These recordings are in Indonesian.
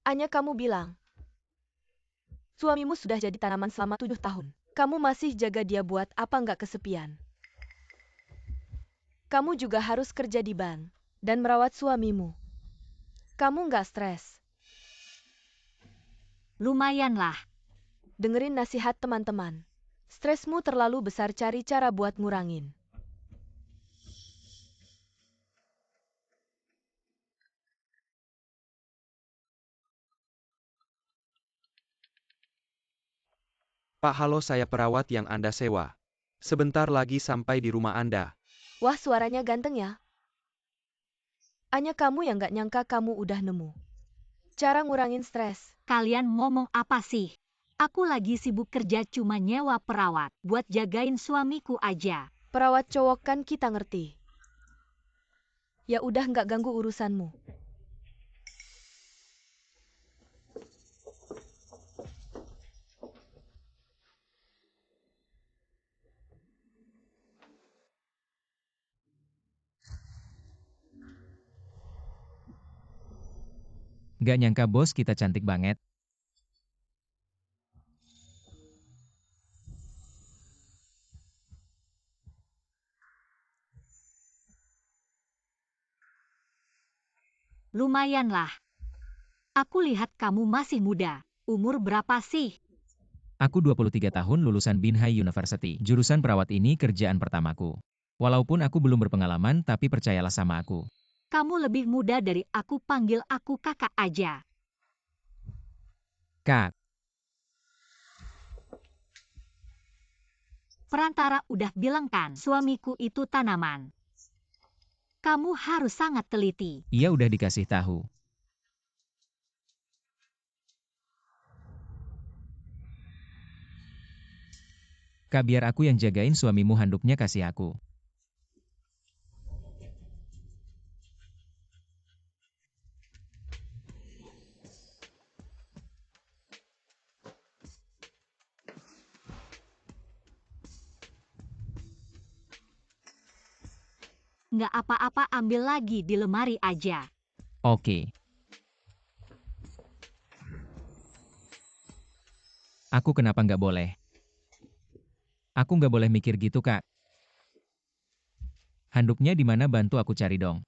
Anya, kamu bilang, suamimu sudah jadi tanaman selama 7 tahun. Kamu masih jaga dia, buat apa nggak kesepian? Kamu juga harus kerja di bank dan merawat suamimu. Kamu nggak stres? Lumayanlah. Dengerin nasihat teman-teman. Stresmu terlalu besar, cari cara buat ngurangin. Pak, halo, saya perawat yang Anda sewa. Sebentar lagi sampai di rumah Anda. Wah, suaranya ganteng ya. Anya, kamu yang nggak nyangka kamu udah nemu cara ngurangin stres. Kalian ngomong apa sih? Aku lagi sibuk kerja, cuma nyewa perawat buat jagain suamiku aja. Perawat cowok kan kita ngerti. Ya udah, nggak ganggu urusanmu. Gak nyangka bos, kita cantik banget. Lumayanlah. Aku lihat kamu masih muda. Umur berapa sih? Aku 23 tahun, lulusan Binhai University. Jurusan perawat ini kerjaan pertamaku. Walaupun aku belum berpengalaman, tapi percayalah sama aku. Kamu lebih muda dari aku, panggil aku kakak aja. Kak, Perantara udah bilang kan, suamiku itu tanaman. Kamu harus sangat teliti. ia udah dikasih tahu. Kak, biar aku yang jagain suamimu, handuknya kasih aku. Nggak apa-apa, ambil lagi di lemari aja. Oke. Aku kenapa nggak boleh? Aku nggak boleh mikir gitu, Kak. Handuknya di mana, bantu aku cari dong.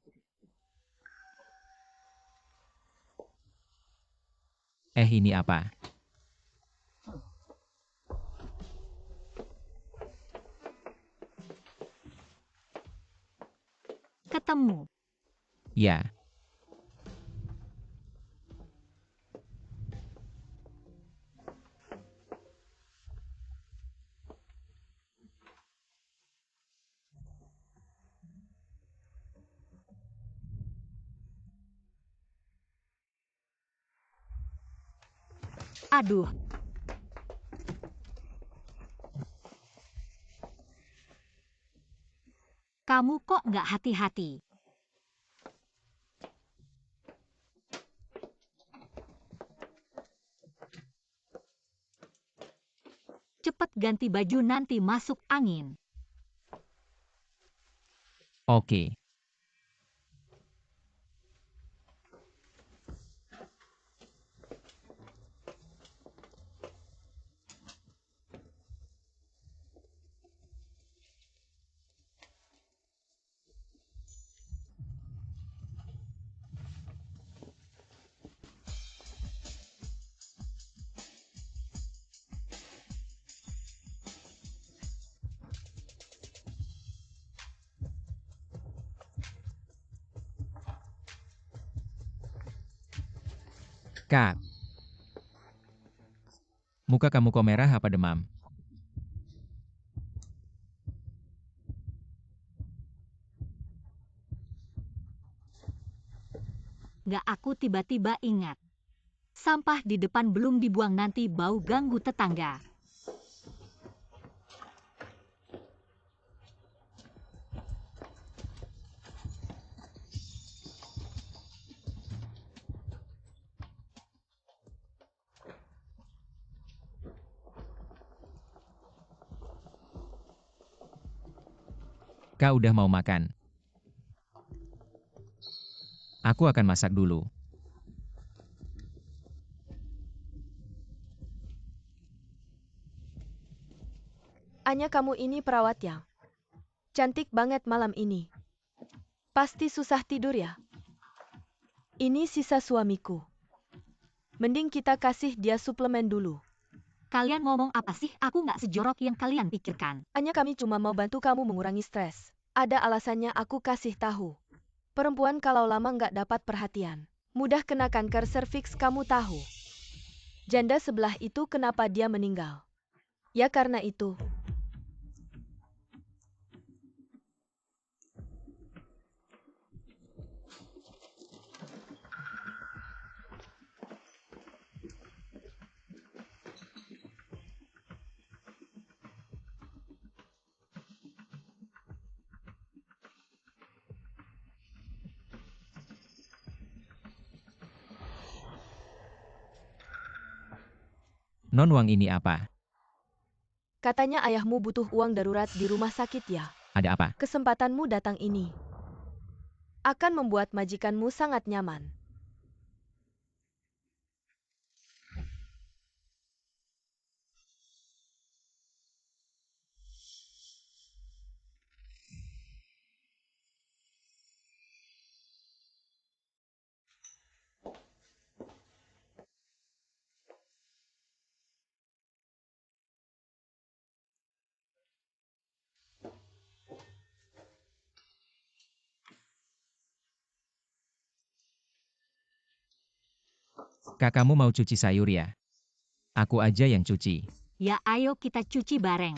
Ini apa? Ketemu. Ya. Aduh. Kamu kok nggak hati-hati? Cepet ganti baju, nanti masuk angin. Oke. Kak, muka kamu kok merah, apa demam? Nggak, aku tiba-tiba ingat. Sampah di depan belum dibuang, nanti bau ganggu tetangga. Kak udah mau makan? Aku akan masak dulu. Anya kamu ini perawat yang cantik banget malam ini. Pasti susah tidur ya? Ini sisa suamiku. Mending kita kasih dia suplemen dulu. Kalian ngomong apa sih? Aku nggak sejorok yang kalian pikirkan. Anya kami cuma mau bantu kamu mengurangi stres. Ada alasannya aku kasih tahu. Perempuan kalau lama nggak dapat perhatian, mudah kena kanker serviks kamu tahu. Janda sebelah itu kenapa dia meninggal? Ya karena itu. Non uang ini apa? Katanya ayahmu butuh uang darurat di rumah sakit ya. Ada apa? Kesempatanmu datang ini akan membuat majikanmu sangat nyaman. Kakakmu mau cuci sayur ya? Aku aja yang cuci. Ya ayo kita cuci bareng.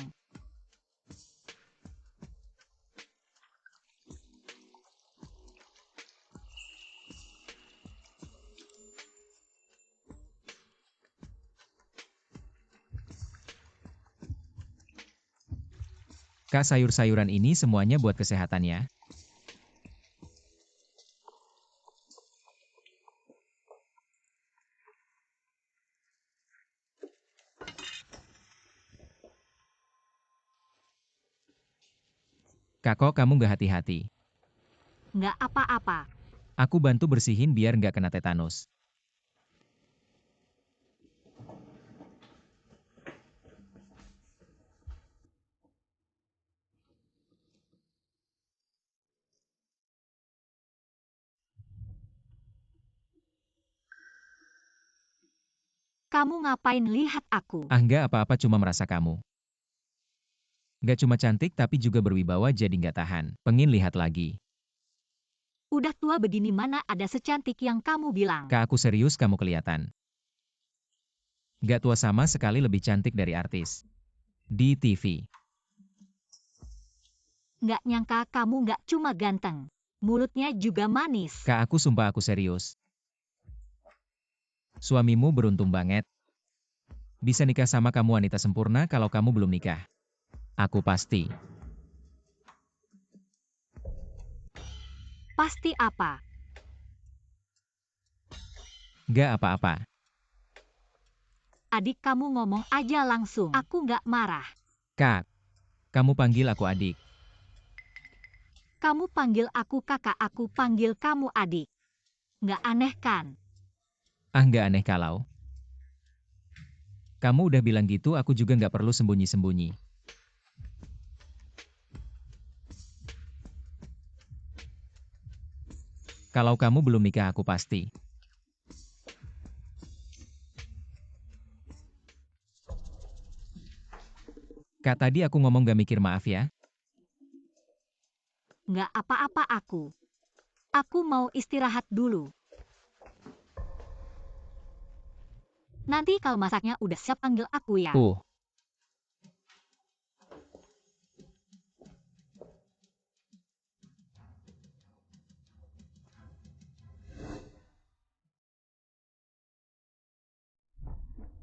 Kak, sayur-sayuran ini semuanya buat kesehatan ya. Kak, kok kamu nggak hati-hati? Nggak apa-apa. Aku bantu bersihin biar nggak kena tetanus. Kamu ngapain lihat aku? Ah, nggak apa-apa, cuma merasa kamu. Nggak cuma cantik tapi juga berwibawa, jadi nggak tahan. Pengin lihat lagi. Udah tua begini mana ada secantik yang kamu bilang. Kak, aku serius, kamu kelihatan. Nggak tua sama sekali, lebih cantik dari artis di TV. Nggak nyangka kamu nggak cuma ganteng. Mulutnya juga manis. Kak, aku sumpah, aku serius. Suamimu beruntung banget. Bisa nikah sama kamu, wanita sempurna. Kalau kamu belum nikah, aku pasti. Pasti apa? Nggak apa-apa. Adik kamu ngomong aja langsung. Aku nggak marah. Kak, kamu panggil aku adik. Kamu panggil aku kakak, aku panggil kamu adik. Nggak aneh kan? Ah, nggak aneh kalau kamu udah bilang gitu, aku juga nggak perlu sembunyi-sembunyi. Kalau kamu belum nikah, aku pasti. Kak, tadi aku ngomong gak mikir, maaf ya. Nggak apa-apa aku. Aku mau istirahat dulu. Nanti kalau masaknya udah siap panggil aku ya.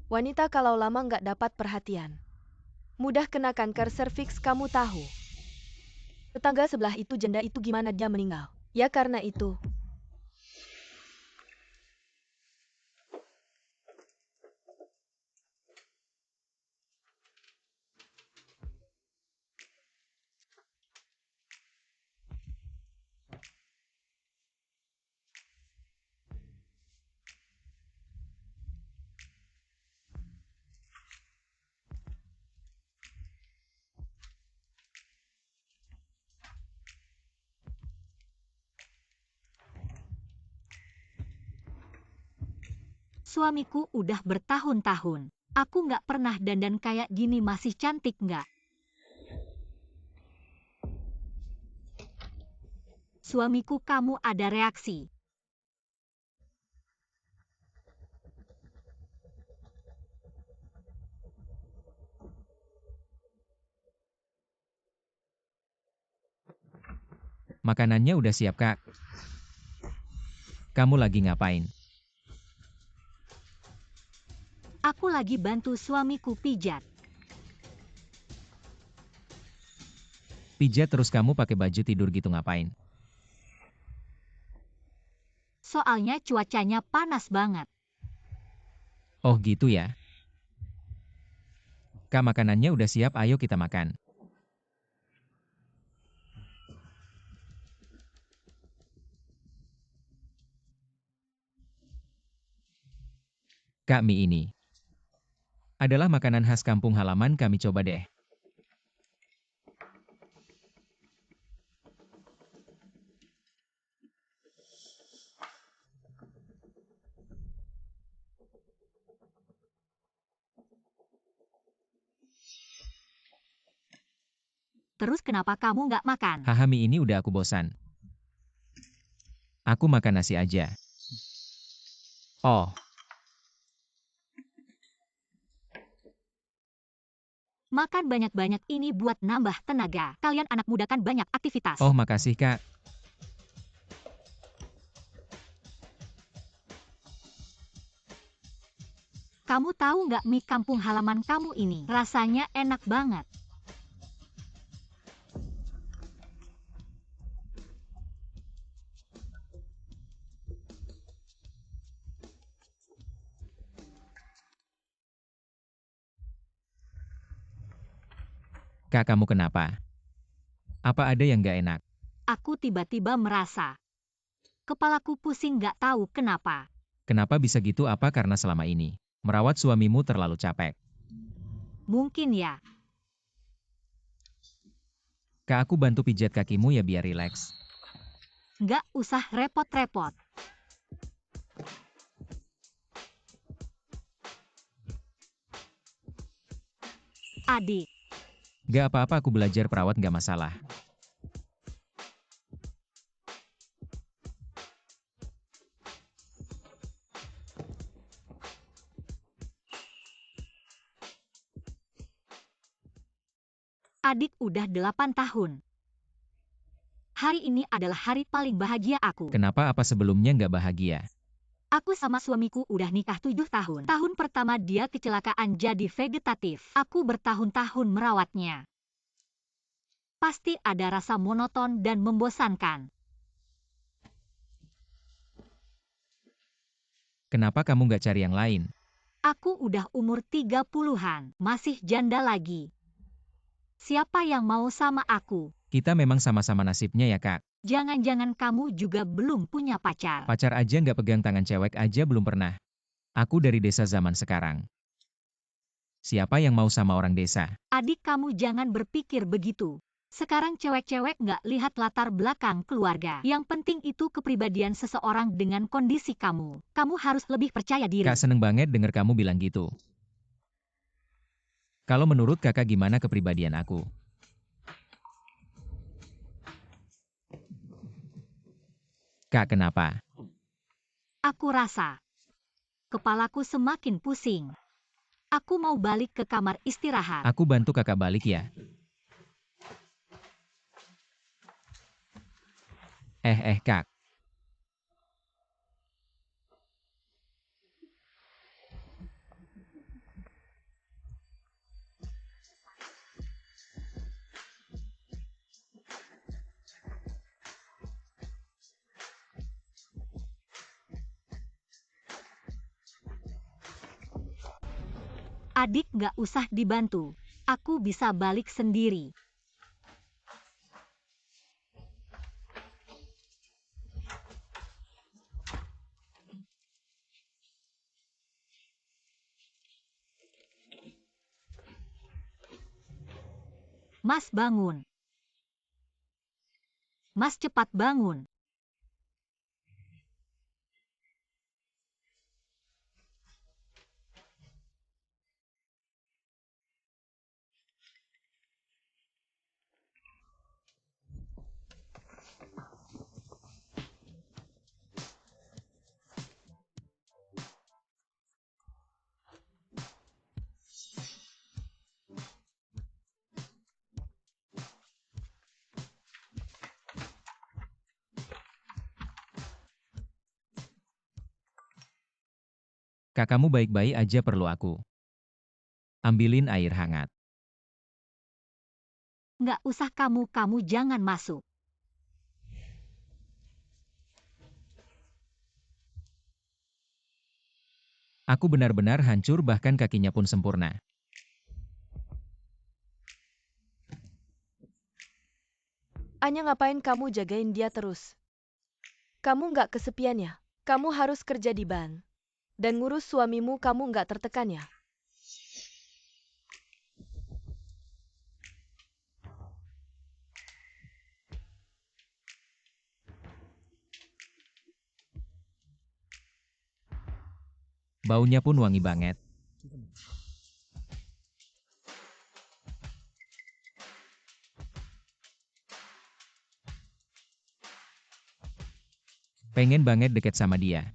Wanita kalau lama nggak dapat perhatian, mudah kena kanker serviks kamu tahu. Tetangga sebelah itu janda itu gimana dia meninggal? Ya karena itu. Suamiku udah bertahun-tahun. Aku nggak pernah dandan kayak gini, masih cantik nggak? Suamiku, kamu ada reaksi. Makanannya udah siap, Kak. Kamu lagi ngapain? Aku lagi bantu suamiku pijat. Pijat terus kamu pakai baju tidur gitu ngapain? Soalnya cuacanya panas banget. Oh gitu ya. Kak, makanannya udah siap, ayo kita makan. Kak, mie ini adalah makanan khas kampung halaman kami, coba deh. Terus kenapa kamu nggak makan? Haha, mie ini udah aku bosan. Aku makan nasi aja. Oh, Makan banyak-banyak ini buat nambah tenaga. Kalian anak muda kan banyak aktivitas. oh makasih Kak. Kamu tahu nggak mie kampung halaman kamu ini? Rasanya enak banget. Kak, kamu kenapa? Apa ada yang gak enak? Aku tiba-tiba merasa kepalaku pusing, nggak tahu kenapa. Kenapa bisa gitu? Apa karena selama ini merawat suamimu terlalu capek? Mungkin ya. Kak, aku bantu pijat kakimu ya biar rileks. Nggak usah repot-repot. Adik, Gak apa-apa, aku belajar perawat gak masalah. adik udah 8 tahun. Hari ini adalah hari paling bahagia aku. Kenapa, apa sebelumnya gak bahagia? Aku sama suamiku udah nikah 7 tahun. Tahun pertama dia kecelakaan jadi vegetatif. Aku bertahun-tahun merawatnya. Pasti ada rasa monoton dan membosankan. Kenapa kamu gak cari yang lain? Aku udah umur 30-an, masih janda lagi. Siapa yang mau sama aku? Kita memang sama-sama nasibnya ya Kak. Jangan-jangan kamu juga belum punya pacar. Pacar aja gak pegang tangan cewek aja belum pernah. Aku dari desa zaman sekarang. Siapa yang mau sama orang desa? Adik, kamu jangan berpikir begitu. Sekarang cewek-cewek nggak lihat latar belakang keluarga. Yang penting itu kepribadian seseorang dengan kondisi kamu. Kamu harus lebih percaya diri. Kak, seneng banget denger kamu bilang gitu. Kalau menurut kakak gimana kepribadian aku? Kak, kenapa? Aku rasa kepalaku semakin pusing. Aku mau balik ke kamar istirahat. Aku bantu kakak balik ya. Kak. Adik, nggak usah dibantu. Aku bisa balik sendiri. Mas, bangun. Mas, cepat bangun. Kakakmu baik-baik aja perlu aku. Ambilin air hangat. Nggak usah kamu jangan masuk. Aku benar-benar hancur bahkan kakinya pun sempurna. Anya ngapain kamu jagain dia terus? Kamu nggak kesepian ya? Kamu harus kerja di ban. Dan ngurus suamimu kamu nggak tertekan ya? Baunya pun wangi banget. Pengen banget deket sama dia.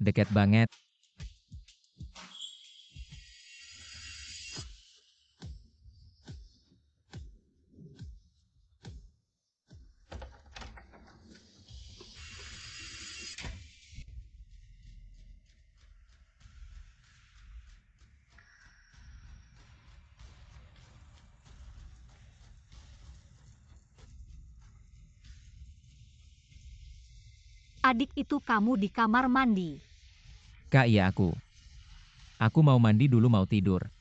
Deket banget. Adik itu kamu di kamar mandi. Kak, iya aku. Aku mau mandi dulu mau tidur.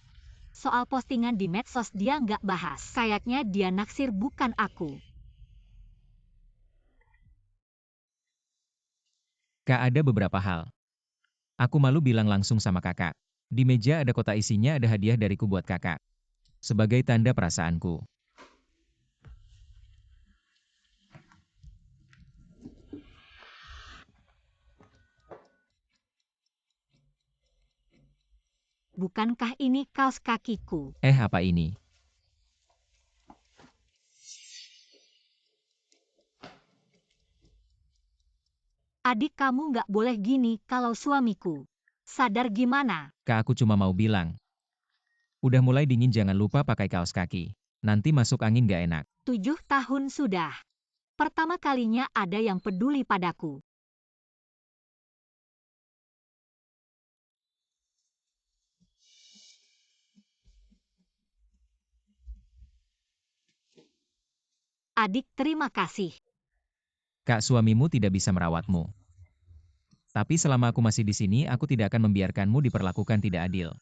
Soal postingan di medsos dia nggak bahas. Kayaknya dia naksir bukan aku. Kak, ada beberapa hal. Aku malu bilang langsung sama kakak. Di meja ada kotak isinya ada hadiah dariku buat kakak. Sebagai tanda perasaanku. Bukankah ini kaos kakiku? Apa ini? Adik kamu nggak boleh gini kalau suamiku. Sadar gimana? Kak, aku cuma mau bilang. Udah mulai dingin jangan lupa pakai kaos kaki. Nanti masuk angin gak enak. 7 tahun sudah. Pertama kalinya ada yang peduli padaku. Adik, terima kasih. Kak, suamimu tidak bisa merawatmu. Tapi selama aku masih di sini, aku tidak akan membiarkanmu diperlakukan tidak adil.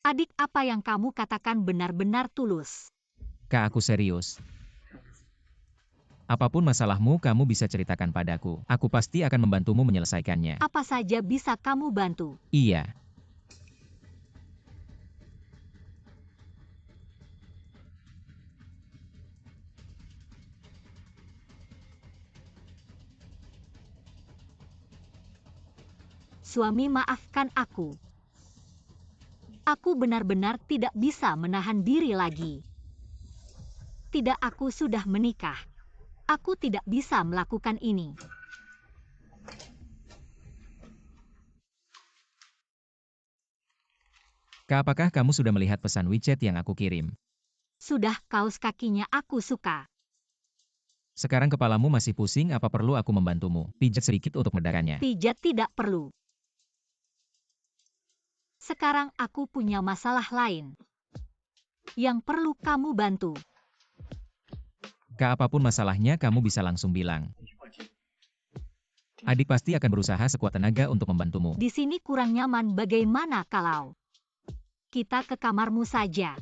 Adik, apa yang kamu katakan benar-benar tulus. Kak, aku serius. Apapun masalahmu, kamu bisa ceritakan padaku. Aku pasti akan membantumu menyelesaikannya. Apa saja bisa kamu bantu. Iya. Suami, maafkan aku. Aku benar-benar tidak bisa menahan diri lagi. Tidak, aku sudah menikah. Aku tidak bisa melakukan ini. Kak, apakah kamu sudah melihat pesan WeChat yang aku kirim? Sudah, kaos kakinya aku suka. Sekarang kepalamu masih pusing, apa perlu aku membantumu? Pijat sedikit untuk meredakannya. Pijat tidak perlu. Sekarang aku punya masalah lain. Yang perlu kamu bantu. Kak, apapun masalahnya kamu bisa langsung bilang. Adik pasti akan berusaha sekuat tenaga untuk membantumu. Di sini kurang nyaman, bagaimana kalau kita ke kamarmu saja?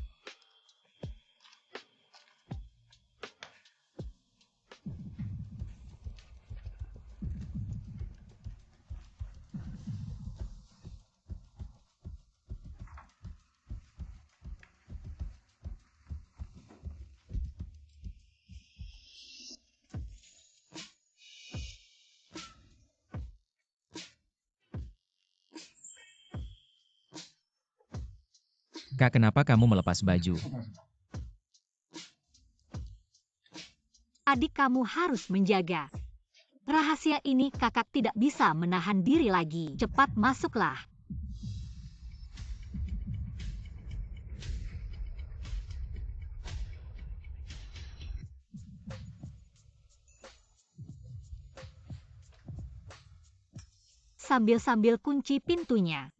Kak, kenapa kamu melepas baju? Adik, kamu harus menjaga rahasia ini. Kakak tidak bisa menahan diri lagi. Cepat masuklah. sambil-sambil kunci pintunya.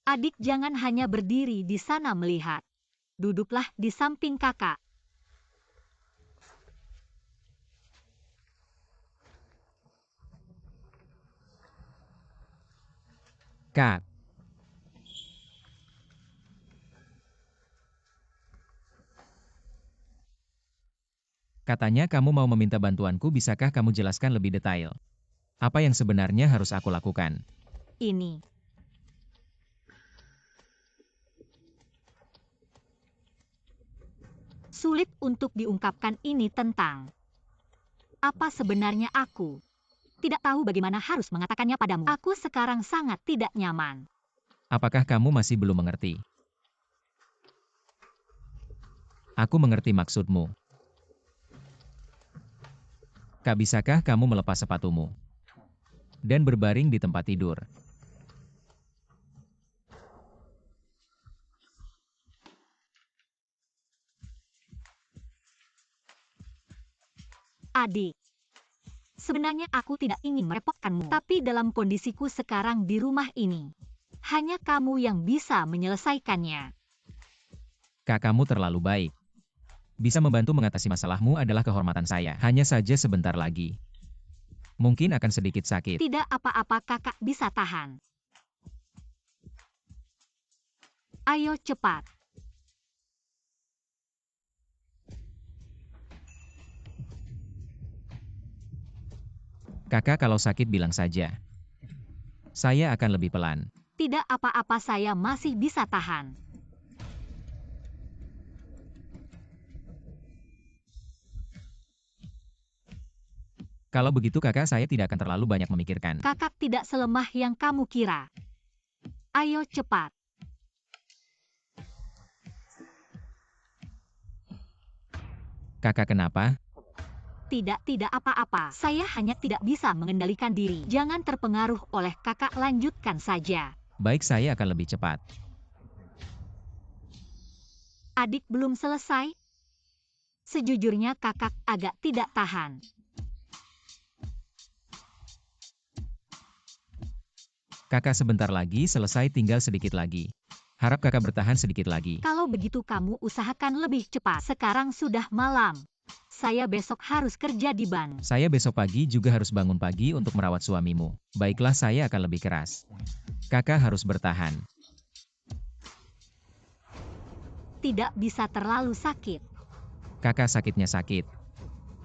Adik jangan hanya berdiri di sana melihat. Duduklah di samping kakak. Kak, katanya kamu mau meminta bantuanku, bisakah kamu jelaskan lebih detail? Apa yang sebenarnya harus aku lakukan? Ini. Sulit untuk diungkapkan ini tentang apa sebenarnya aku. Tidak tahu bagaimana harus mengatakannya padamu. Aku sekarang sangat tidak nyaman. Apakah kamu masih belum mengerti? Aku mengerti maksudmu. Kak, bisakah kamu melepas sepatumu dan berbaring di tempat tidur? Adik, sebenarnya aku tidak ingin merepotkanmu, tapi dalam kondisiku sekarang di rumah ini, hanya kamu yang bisa menyelesaikannya. Kak, kamu terlalu baik. Bisa membantu mengatasi masalahmu adalah kehormatan saya. Hanya saja sebentar lagi. Mungkin akan sedikit sakit. Tidak apa-apa, kakak bisa tahan. Ayo cepat. Kakak kalau sakit bilang saja. Saya akan lebih pelan. Tidak apa-apa, saya masih bisa tahan. Kalau begitu kakak, saya tidak akan terlalu banyak memikirkan. Kakak tidak selemah yang kamu kira. Ayo cepat. Kakak kenapa? Tidak apa-apa. Saya hanya tidak bisa mengendalikan diri. Jangan terpengaruh oleh kakak, lanjutkan saja. Baik, saya akan lebih cepat. Adik belum selesai? Sejujurnya kakak agak tidak tahan. Kakak sebentar lagi selesai, tinggal sedikit lagi. Harap kakak bertahan sedikit lagi. Kalau begitu kamu usahakan lebih cepat. Sekarang sudah malam. Saya besok harus kerja di ban. Saya besok pagi juga harus bangun pagi untuk merawat suamimu. Baiklah, saya akan lebih keras. Kakak harus bertahan. Tidak bisa terlalu sakit. Kakak sakitnya sakit.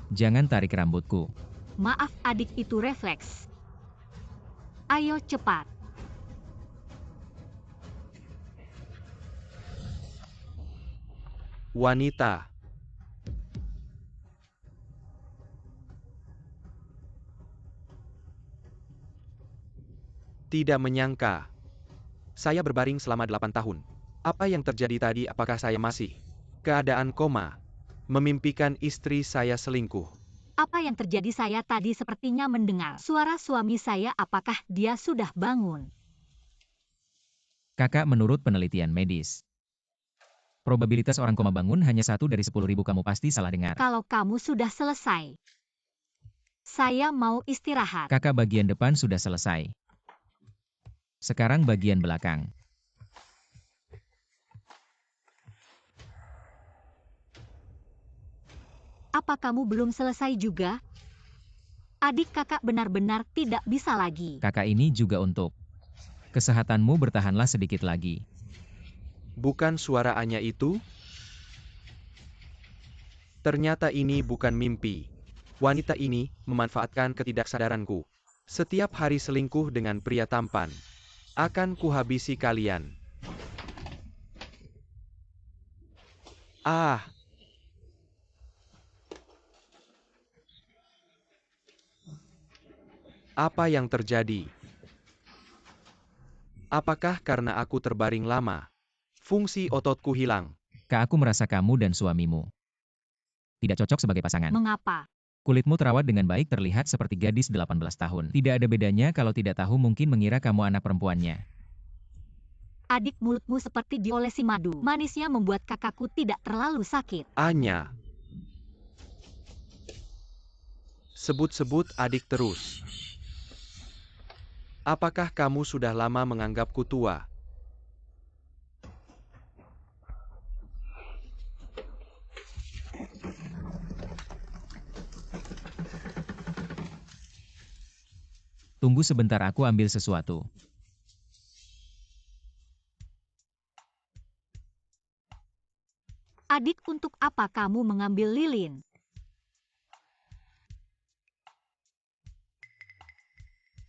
Jangan tarik rambutku. Maaf adik, itu refleks. Ayo cepat. Wanita. Tidak menyangka. Saya berbaring selama 8 tahun. Apa yang terjadi tadi? Apakah saya masih keadaan koma? Memimpikan istri saya selingkuh. Apa yang terjadi? Saya tadi sepertinya mendengar suara suami saya. Apakah dia sudah bangun? Kakak, menurut penelitian medis, probabilitas orang koma bangun hanya 1 dari 10.000. Kamu pasti salah dengar. Kalau kamu sudah selesai, saya mau istirahat. Kakak, bagian depan sudah selesai. Sekarang bagian belakang. Apa kamu belum selesai juga? Adik kakak benar-benar tidak bisa lagi. Kakak, ini juga untuk kesehatanmu, bertahanlah sedikit lagi. Bukan suara Anya itu? Ternyata ini bukan mimpi. Wanita ini memanfaatkan ketidaksadaranku. Setiap hari selingkuh dengan pria tampan. Akan kuhabisi kalian. Ah! Apa yang terjadi? Apakah karena aku terbaring lama, fungsi ototku hilang? Kak, aku merasa kamu dan suamimu tidak cocok sebagai pasangan. Mengapa? Kulitmu terawat dengan baik, terlihat seperti gadis 18 tahun. Tidak ada bedanya, kalau tidak tahu mungkin mengira kamu anak perempuannya. Adik, mulutmu seperti diolesi madu. Manisnya membuat kakakku tidak terlalu sakit. Anya. Sebut-sebut adik terus. Apakah kamu sudah lama menganggapku tua? Tunggu sebentar, aku ambil sesuatu. Adik, untuk apa kamu mengambil lilin?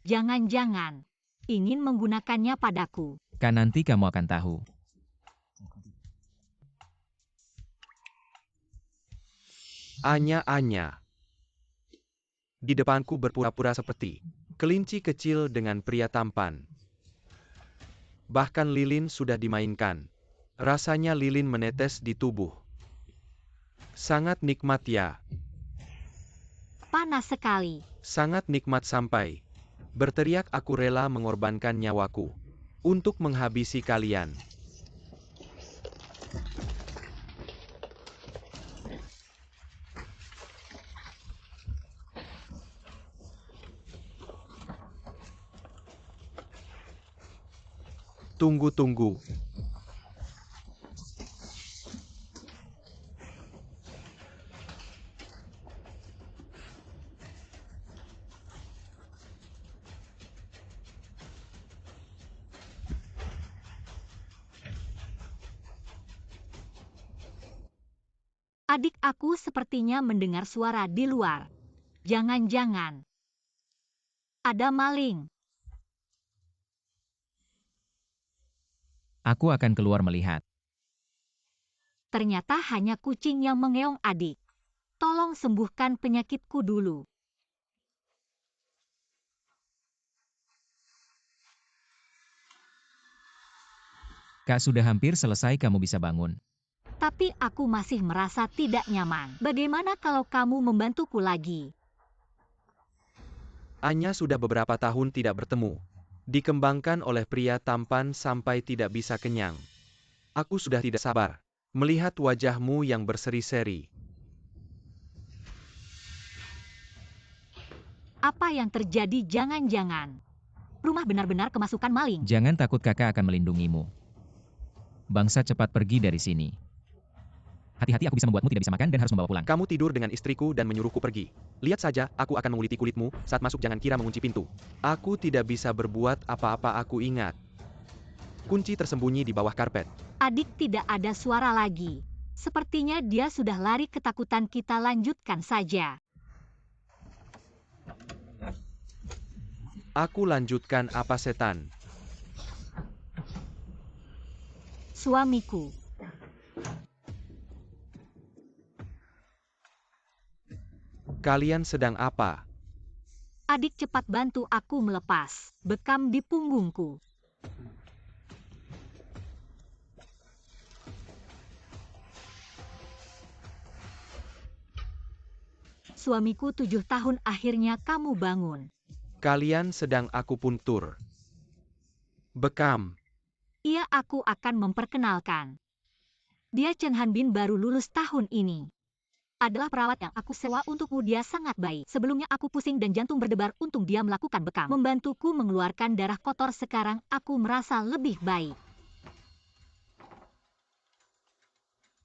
Jangan-jangan ingin menggunakannya padaku. Kan nanti kamu akan tahu. Anya. Di depanku berpura-pura seperti kelinci kecil dengan pria tampan. Bahkan lilin sudah dimainkan. Rasanya lilin menetes di tubuh. Sangat nikmat ya. Panas sekali. Sangat nikmat sampai berteriak aku rela mengorbankan nyawaku untuk menghabisi kalian. Tunggu. Adik, aku sepertinya mendengar suara di luar. Jangan-jangan ada maling. Aku akan keluar melihat. Ternyata hanya kucing yang mengeong, adik. Tolong sembuhkan penyakitku dulu. Kak, sudah hampir selesai, kamu bisa bangun. Tapi aku masih merasa tidak nyaman. Bagaimana kalau kamu membantuku lagi? Anya sudah beberapa tahun tidak bertemu. Dikembangkan oleh pria tampan sampai tidak bisa kenyang. Aku sudah tidak sabar melihat wajahmu yang berseri-seri. Apa yang terjadi? Jangan-jangan rumah benar-benar kemasukan maling. Jangan takut, kakak akan melindungimu. Bangsa, cepat pergi dari sini. Hati-hati, aku bisa membuatmu tidak bisa makan dan harus membawa pulang. Kamu tidur dengan istriku dan menyuruhku pergi. Lihat saja, aku akan menguliti kulitmu. Saat masuk jangan kira mengunci pintu. Aku tidak bisa berbuat apa-apa, aku ingat. Kunci tersembunyi di bawah karpet. Adik, tidak ada suara lagi. Sepertinya dia sudah lari ketakutan. Kita lanjutkan saja. Aku lanjutkan apa, setan? Suamiku. Kalian sedang apa? Adik, cepat bantu aku melepas bekam di punggungku. Suamiku, 7 tahun, akhirnya kamu bangun. Kalian sedang aku puntur. Bekam. Iya, aku akan memperkenalkan. Dia Chen Hanbin, baru lulus tahun ini. Adalah perawat yang aku sewa untukmu. Dia sangat baik. Sebelumnya aku pusing dan jantung berdebar untung dia melakukan bekam. Membantuku mengeluarkan darah kotor. Sekarang aku merasa lebih baik.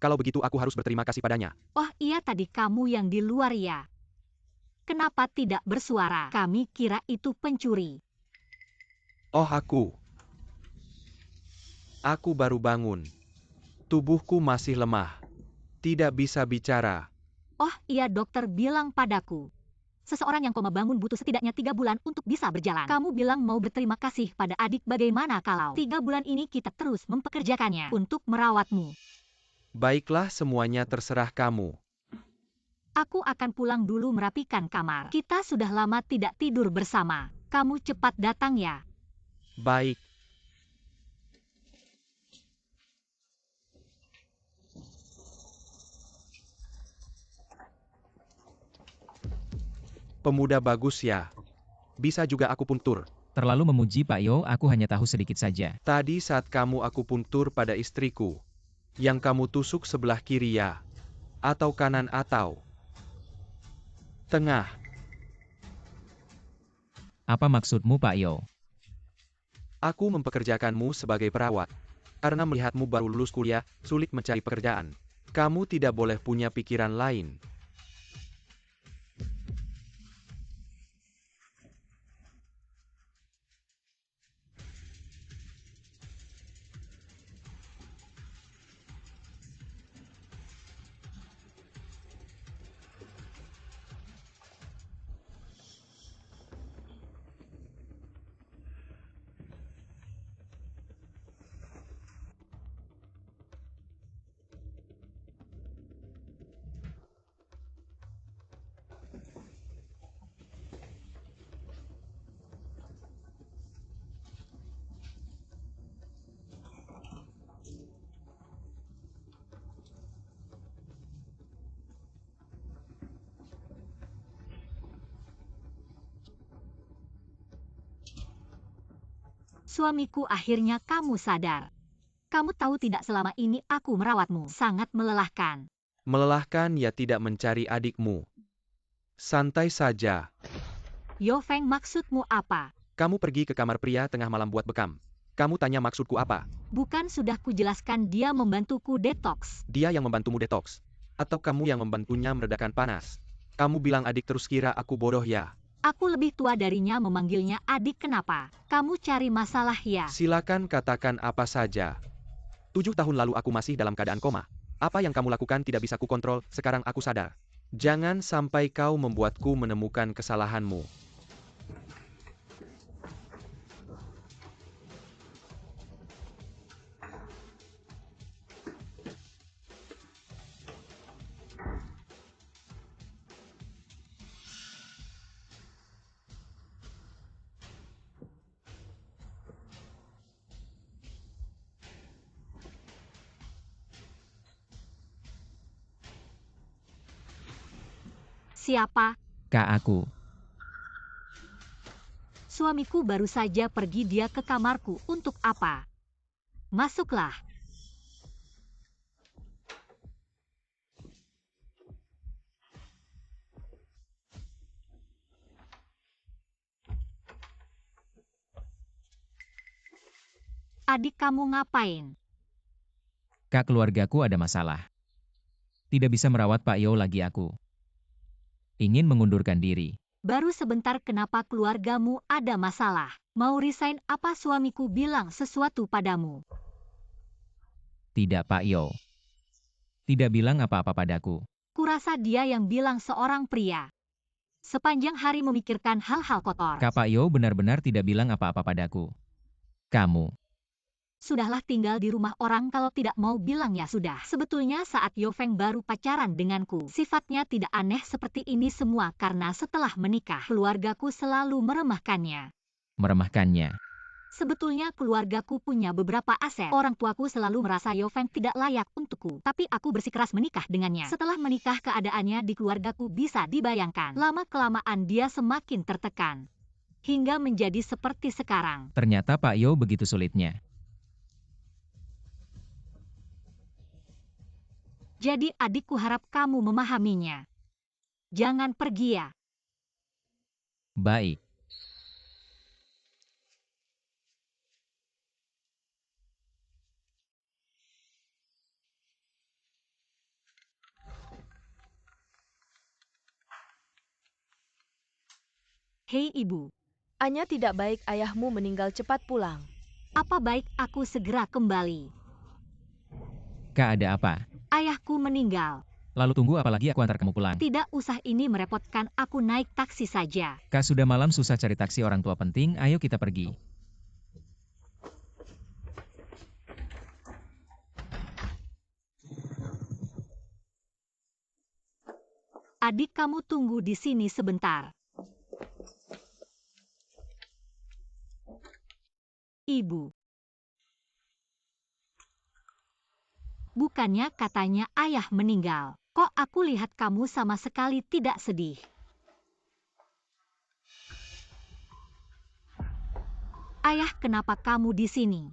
Kalau begitu aku harus berterima kasih padanya. Oh iya, tadi kamu yang di luar ya? Kenapa tidak bersuara? Kami kira itu pencuri. Oh, aku. Aku baru bangun. Tubuhku masih lemah. Tidak bisa bicara. Oh iya, dokter bilang padaku. Seseorang yang koma bangun butuh setidaknya 3 bulan untuk bisa berjalan. Kamu bilang mau berterima kasih pada adik, bagaimana kalau 3 bulan ini kita terus mempekerjakannya untuk merawatmu? Baiklah, semuanya terserah kamu. Aku akan pulang dulu merapikan kamar. Kita sudah lama tidak tidur bersama. Kamu cepat datang ya. Baik. Pemuda bagus ya. Bisa juga akupuntur. Terlalu memuji Pak Yo, aku hanya tahu sedikit saja. Tadi saat kamu akupuntur pada istriku, yang kamu tusuk sebelah kiri ya? Atau kanan atau tengah? Apa maksudmu Pak Yo? Aku mempekerjakanmu sebagai perawat. Karena melihatmu baru lulus kuliah, sulit mencari pekerjaan. Kamu tidak boleh punya pikiran lain. Suamiku, akhirnya kamu sadar. Kamu tahu tidak, selama ini aku merawatmu sangat melelahkan. Melelahkan ya, tidak mencari adikmu. Santai saja. Yo Feng, maksudmu apa? Kamu pergi ke kamar pria tengah malam buat bekam. Kamu tanya maksudku apa? Bukan sudah kujelaskan dia membantuku detox? Dia yang membantumu detox? Atau kamu yang membantunya meredakan panas? Kamu bilang adik terus, kira aku bodoh ya? Aku lebih tua darinya, memanggilnya adik kenapa? Kamu cari masalah ya? Silakan katakan apa saja. 7 tahun lalu aku masih dalam keadaan koma. Apa yang kamu lakukan tidak bisa kukontrol, sekarang aku sadar. Jangan sampai kau membuatku menemukan kesalahanmu. Siapa? Kak aku. Suamiku baru saja pergi, dia ke kamarku. Untuk apa? Masuklah. Adik kamu ngapain? Kak, keluargaku ada masalah. Tidak bisa merawat Pak Yo lagi aku. Ingin mengundurkan diri. Baru sebentar, kenapa keluargamu ada masalah? Mau resign apa suamiku bilang sesuatu padamu? Tidak Pak Yo. Tidak bilang apa-apa padaku. Kurasa dia yang bilang, seorang pria. Sepanjang hari memikirkan hal-hal kotor. Kak, Pak Yo benar-benar tidak bilang apa-apa padaku. Kamu. Sudahlah, tinggal di rumah orang, kalau tidak mau bilang ya sudah. Sebetulnya saat Yo Feng baru pacaran denganku, sifatnya tidak aneh seperti ini semua karena setelah menikah, keluargaku selalu meremehkannya. Meremehkannya. Sebetulnya keluargaku punya beberapa aset. Orang tuaku selalu merasa Yo Feng tidak layak untukku, tapi aku bersikeras menikah dengannya. Setelah menikah, keadaannya di keluargaku bisa dibayangkan. Lama-kelamaan dia semakin tertekan, hingga menjadi seperti sekarang. Ternyata Pak Yo begitu sulitnya. Jadi adikku harap kamu memahaminya. Jangan pergi ya. Baik. Hei ibu. Anya, tidak baik ayahmu meninggal, cepat pulang. Apa baik aku segera kembali? Kak, ada apa? Ayahku meninggal. Lalu tunggu apalagi aku antar kamu pulang. Tidak usah, ini merepotkan, aku naik taksi saja. Kak, sudah malam susah cari taksi orang tua penting, ayo kita pergi. Adik, kamu tunggu di sini sebentar. Ibu. Bukannya katanya ayah meninggal. Kok aku lihat kamu sama sekali tidak sedih? Ayah, kenapa kamu di sini?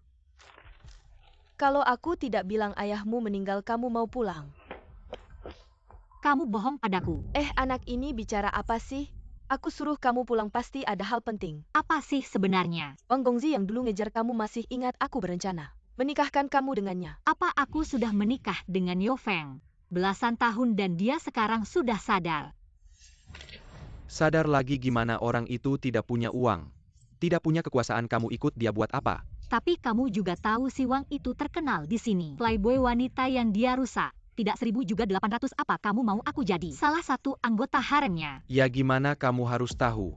Kalau aku tidak bilang ayahmu meninggal, kamu mau pulang. Kamu bohong padaku. Anak ini bicara apa sih? Aku suruh kamu pulang, pasti ada hal penting. Apa sih sebenarnya? Wang Gongzi yang dulu ngejar kamu masih ingat aku berencana menikahkan kamu dengannya. Apa aku sudah menikah dengan Yo Feng? Belasan tahun dan dia sekarang sudah sadar. Sadar lagi gimana orang itu tidak punya uang. Tidak punya kekuasaan, kamu ikut dia buat apa? Tapi kamu juga tahu si Wang itu terkenal di sini. Playboy wanita yang dia rusak. Tidak 1.000 juga 800, apa kamu mau aku jadi salah satu anggota haremnya? Ya gimana kamu harus tahu.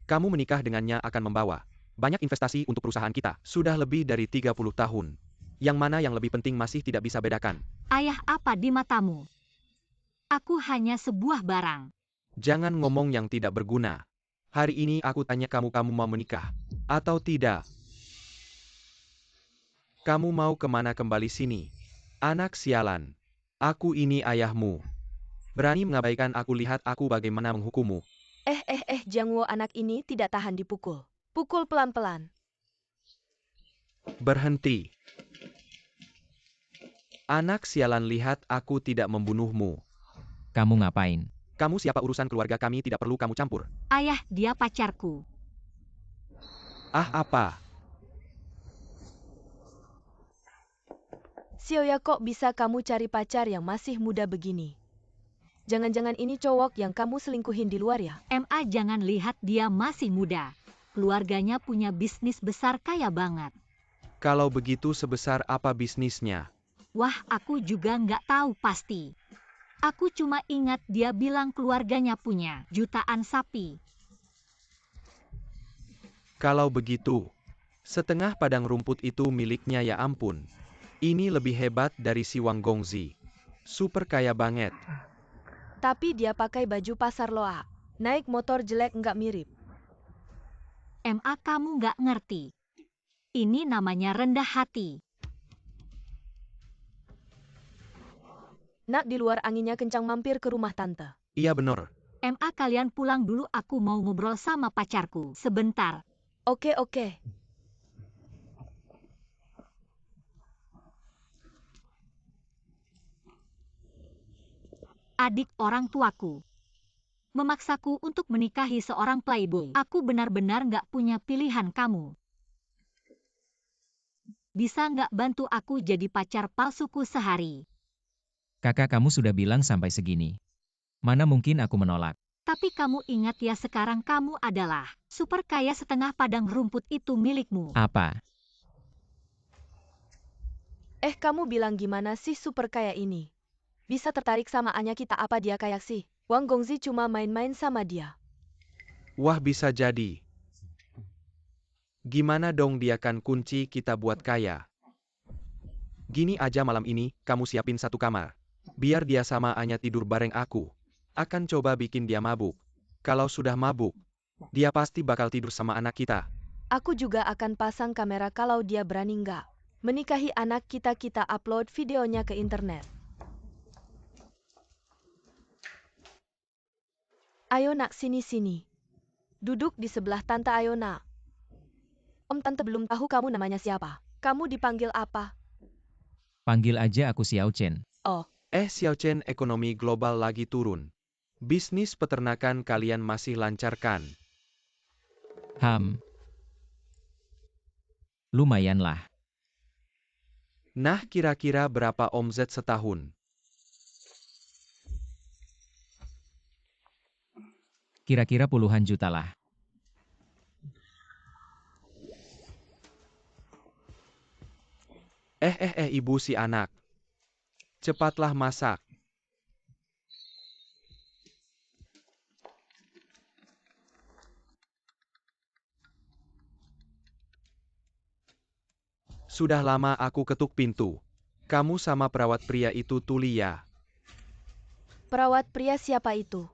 Kamu menikah dengannya akan membawa banyak investasi untuk perusahaan kita. Sudah lebih dari 30 tahun. Yang mana yang lebih penting masih tidak bisa bedakan. Ayah, apa di matamu? Aku hanya sebuah barang. Jangan ngomong yang tidak berguna. Hari ini aku tanya kamu mau menikah atau tidak? Kamu mau kemana kembali sini? Anak sialan. Aku ini ayahmu. Berani mengabaikan aku, lihat aku bagaimana menghukummu. Jiang Wo, anak ini tidak tahan dipukul. Pukul pelan-pelan. Berhenti. Anak sialan, lihat aku tidak membunuhmu. Kamu ngapain? Kamu siapa? Urusan keluarga kami tidak perlu kamu campur. Ayah, dia pacarku. Ah, apa? Xiaoya, kok bisa kamu cari pacar yang masih muda begini? Jangan-jangan ini cowok yang kamu selingkuhin di luar ya? MA, jangan lihat dia masih muda. Keluarganya punya bisnis besar, kaya banget. Kalau begitu sebesar apa bisnisnya? Wah, aku juga nggak tahu pasti. Aku cuma ingat dia bilang keluarganya punya jutaan sapi. Kalau begitu, setengah padang rumput itu miliknya, ya ampun. Ini lebih hebat dari si Wang Gongzi. Super kaya banget. Tapi dia pakai baju pasar loa. Naik motor jelek nggak mirip. MA, kamu nggak ngerti. Ini namanya rendah hati. Nak, di luar anginnya kencang, mampir ke rumah tante. Iya bener. MA, kalian pulang dulu, aku mau ngobrol sama pacarku sebentar. Oke. Adik orang tuaku memaksaku untuk menikahi seorang playboy. Aku benar-benar nggak punya pilihan. Kamu bisa nggak bantu aku jadi pacar palsuku sehari? Kakak, kamu sudah bilang sampai segini. Mana mungkin aku menolak? Tapi kamu ingat ya, sekarang kamu adalah super kaya, setengah padang rumput itu milikmu. Apa? Kamu bilang gimana sih super kaya ini? Bisa tertarik sama Anya kita, apa dia kayak sih? Wang Gongzi cuma main-main sama dia. Wah, bisa jadi. Gimana dong dia kan kunci kita buat kaya. Gini aja, malam ini, kamu siapin satu kamar. Biar dia sama Anya tidur bareng aku. Akan coba bikin dia mabuk. Kalau sudah mabuk, dia pasti bakal tidur sama anak kita. Aku juga akan pasang kamera kalau dia berani nggak menikahi anak kita, kita upload videonya ke internet. Ayo nak, sini. Duduk di sebelah tante, ayo nak. Om, tante belum tahu kamu namanya siapa. Kamu dipanggil apa? Panggil aja aku Xiao Chen. Oh, Xiao Chen, ekonomi global lagi turun. Bisnis peternakan kalian masih lancar kan? Lumayanlah. Nah, kira-kira berapa omzet setahun? Kira-kira puluhan juta lah. Ibu si anak. Cepatlah masak. Sudah lama aku ketuk pintu. Kamu sama perawat pria itu tuli ya? Perawat pria siapa itu?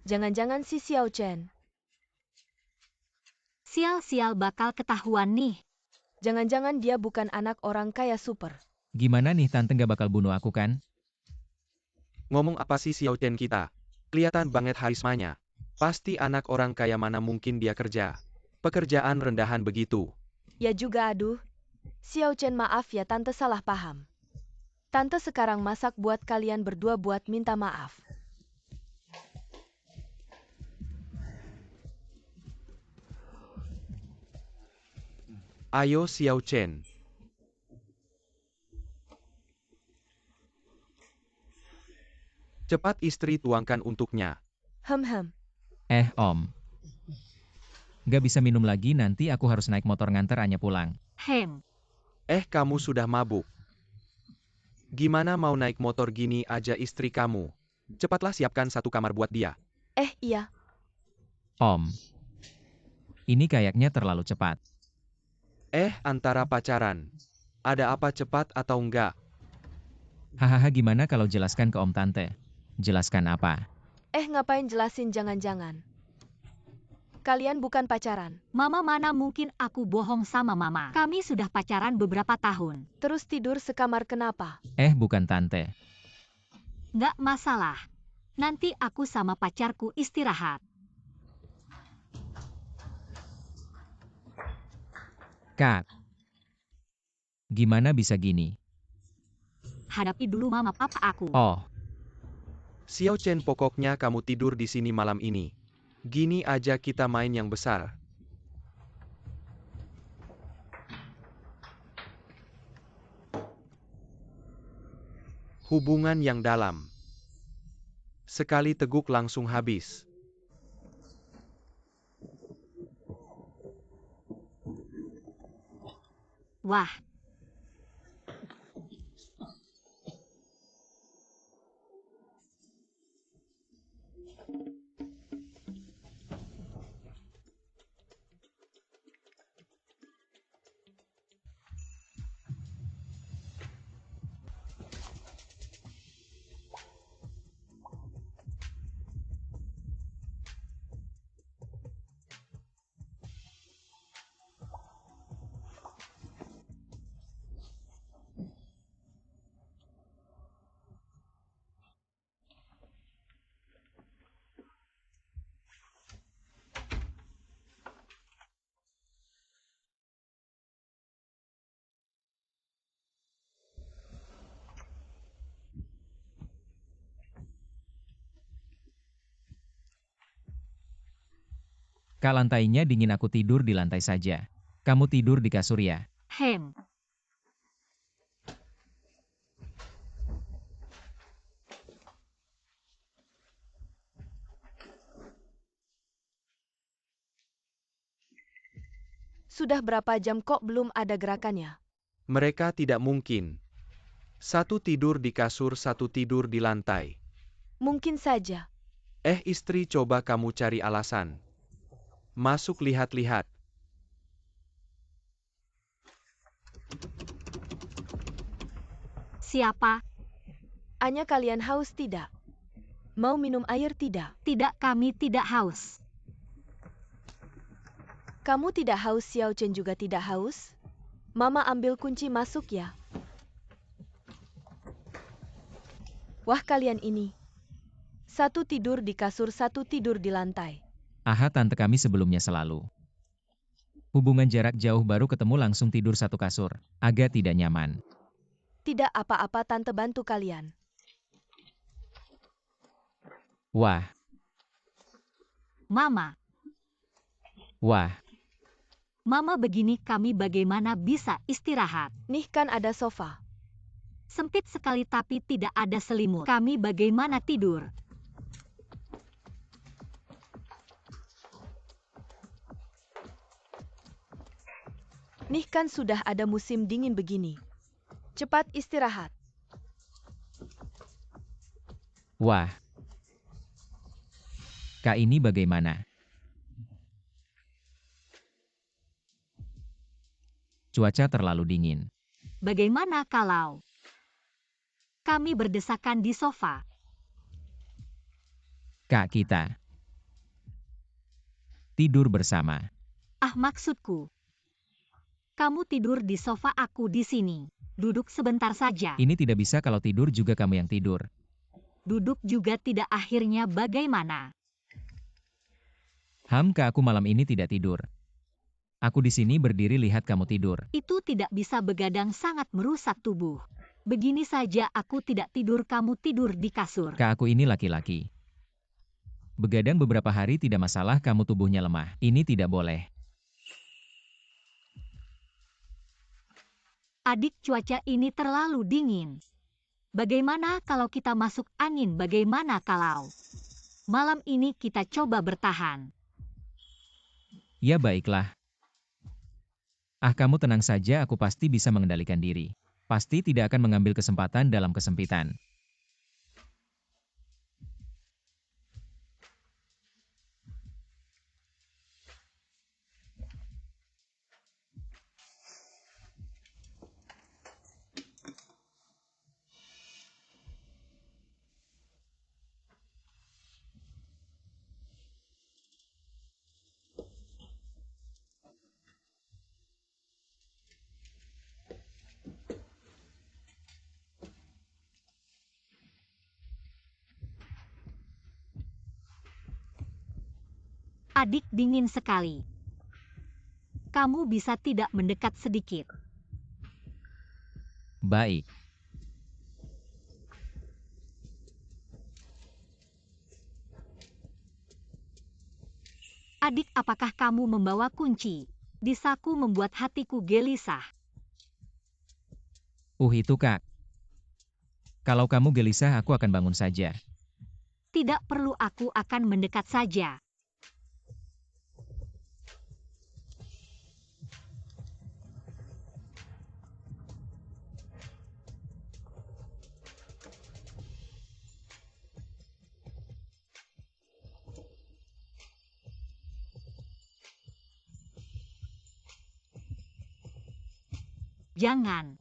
Jangan-jangan si Xiao Chen. Sial-sial bakal ketahuan nih. Jangan-jangan dia bukan anak orang kaya super. Gimana nih tante gak bakal bunuh aku kan? Ngomong apa sih Xiao Chen kita? Kelihatan banget harismanya. Pasti anak orang kaya, mana mungkin dia kerja. Pekerjaan rendahan begitu. Ya juga aduh. Xiao Chen, maaf ya tante salah paham. Tante sekarang masak buat kalian berdua buat minta maaf. Ayo Xiao Chen. Cepat istri tuangkan untuknya. Hem. Om. Gak bisa minum lagi, nanti aku harus naik motor nganter Anya pulang. Kamu sudah mabuk. Gimana mau naik motor gini aja istri kamu? Cepatlah siapkan satu kamar buat dia. Iya. Om. Ini kayaknya terlalu cepat. Antara pacaran. Ada apa cepat atau enggak? Hahaha, gimana kalau jelaskan ke Om Tante? Jelaskan apa? Ngapain jelasin, jangan-jangan. Kalian bukan pacaran. Mama, mana mungkin aku bohong sama Mama. Kami sudah pacaran beberapa tahun. Terus tidur sekamar kenapa? Bukan Tante. Nggak masalah. Nanti aku sama pacarku istirahat. Kak. Gimana bisa gini? Hadapi dulu Mama papa aku. Oh. Xiao Chen, pokoknya kamu tidur di sini malam ini. Gini aja kita main yang besar. Hubungan yang dalam. Sekali teguk langsung habis. Wah. Kak, lantainya dingin, aku tidur di lantai saja. Kamu tidur di kasur ya? Sudah berapa jam kok belum ada gerakannya? Mereka tidak mungkin. Satu tidur di kasur, satu tidur di lantai. Mungkin saja. Istri, coba kamu cari alasan. Masuk, lihat-lihat. Siapa? Anya, kalian haus tidak? Mau minum air tidak? Tidak, kami tidak haus. Kamu tidak haus, Xiao Chen juga tidak haus? Mama ambil kunci masuk ya. Wah, kalian ini. Satu tidur di kasur, satu tidur di lantai. Aha, tante, kami sebelumnya selalu. Hubungan jarak jauh, baru ketemu langsung tidur satu kasur. Agak tidak nyaman. Tidak apa-apa, tante bantu kalian. Wah. Mama. Wah. Mama, begini kami bagaimana bisa istirahat? Nih kan ada sofa. Sempit sekali tapi tidak ada selimut. Kami bagaimana tidur? Nih kan sudah ada musim dingin begini. Cepat istirahat. Wah. Kak, ini bagaimana? Cuaca terlalu dingin. Bagaimana kalau kami berdesakan di sofa? Kak, kita tidur bersama. Maksudku, kamu tidur di sofa, aku di sini. Duduk sebentar saja. Ini tidak bisa kalau tidur juga kamu yang tidur. Duduk juga tidak, akhirnya bagaimana? Kak, aku malam ini tidak tidur. Aku di sini berdiri lihat kamu tidur. Itu tidak bisa, begadang sangat merusak tubuh. Begini saja aku tidak tidur, kamu tidur di kasur. Kak, aku ini laki-laki. Begadang beberapa hari tidak masalah, kamu tubuhnya lemah. Ini tidak boleh. Adik, cuaca ini terlalu dingin. Bagaimana kalau kita masuk angin? Bagaimana kalau malam ini kita coba bertahan? Ya baiklah. Kamu tenang saja, aku pasti bisa mengendalikan diri. Pasti tidak akan mengambil kesempatan dalam kesempitan. Adik, dingin sekali. Kamu bisa tidak mendekat sedikit? Baik. Adik, apakah kamu membawa kunci? Di saku membuat hatiku gelisah. Itu Kak. Kalau kamu gelisah, aku akan bangun saja. Tidak perlu, aku akan mendekat saja. Jangan.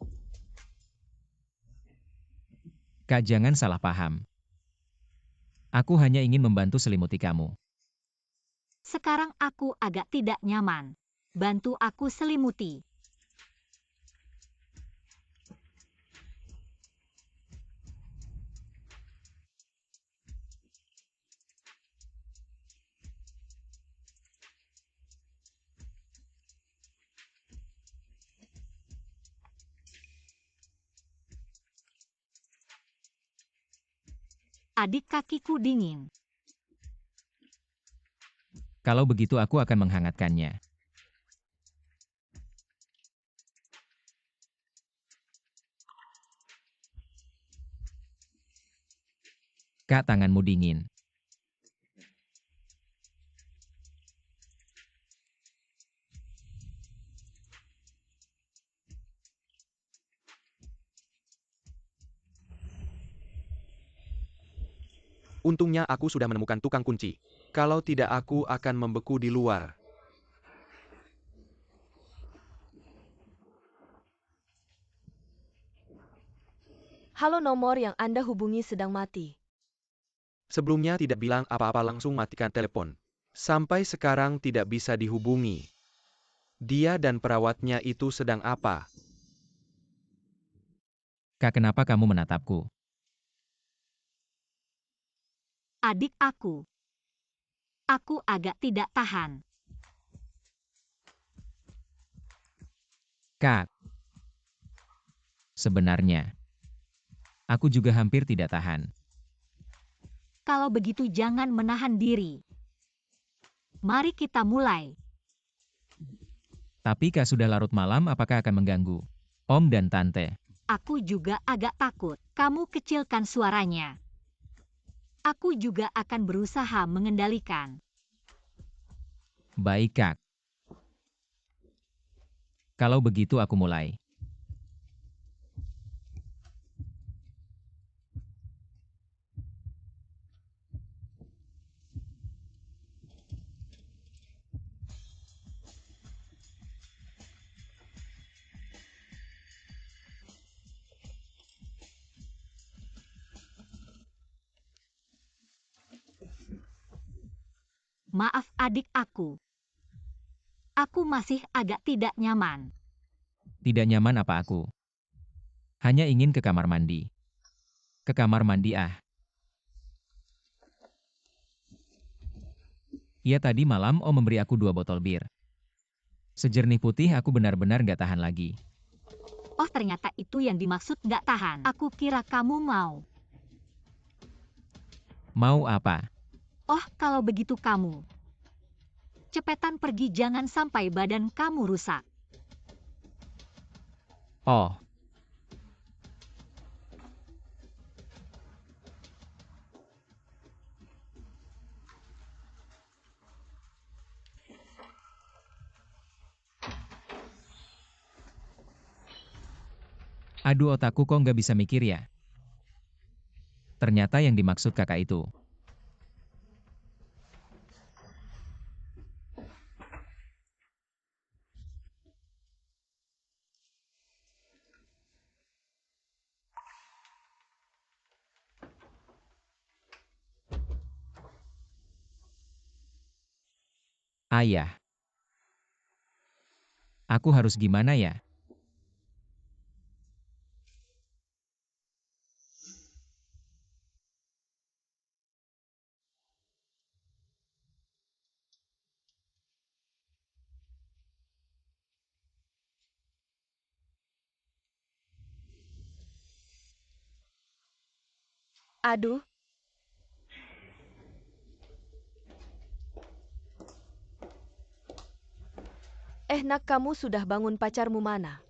Kak, jangan salah paham. Aku hanya ingin membantu selimuti kamu. Sekarang aku agak tidak nyaman. Bantu aku selimuti. Adik, kakiku dingin. Kalau begitu aku akan menghangatkannya. Kak, tanganmu dingin. Untungnya aku sudah menemukan tukang kunci. Kalau tidak aku akan membeku di luar. Halo, nomor yang Anda hubungi sedang mati. Sebelumnya tidak bilang apa-apa, langsung matikan telepon. Sampai sekarang tidak bisa dihubungi. Dia dan perawatnya itu sedang apa? Kak, kenapa kamu menatapku? Adik aku. Aku agak tidak tahan. Kak. Sebenarnya, aku juga hampir tidak tahan. Kalau begitu jangan menahan diri. Mari kita mulai. Tapi Kak, sudah larut malam, apakah akan mengganggu Om dan Tante? Aku juga agak takut. Kamu kecilkan suaranya. Aku juga akan berusaha mengendalikan. Baik Kak. Kalau begitu aku mulai. Maaf adik aku. Aku masih agak tidak nyaman. Tidak nyaman apa aku? Hanya ingin ke kamar mandi. Ke kamar mandi ah. Iya tadi malam Om memberi aku 2 botol bir. Sejernih putih aku benar-benar gak tahan lagi. Oh ternyata itu yang dimaksud gak tahan. Aku kira kamu mau. Mau apa? Oh kalau begitu kamu. Cepetan pergi jangan sampai badan kamu rusak. Oh, aduh otakku kok nggak bisa mikir ya? Ternyata yang dimaksud kakak itu. Ayah. Aku harus gimana ya? Aduh, nak kamu sudah bangun pacarmu mana?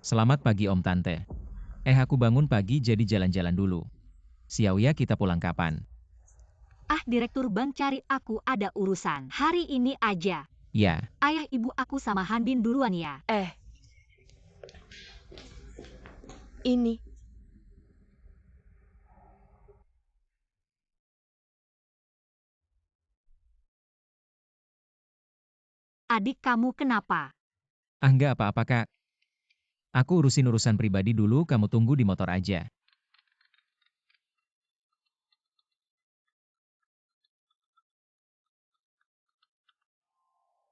Selamat pagi Om Tante. Aku bangun pagi jadi jalan-jalan dulu. Siau ya kita pulang kapan? Ah direktur bank cari aku ada urusan. Hari ini aja. Ya, Ayah ibu aku sama Handin duluan ya. Ini. Adik kamu kenapa? nggak apa-apa kak. Aku urusin urusan pribadi dulu, kamu tunggu di motor aja.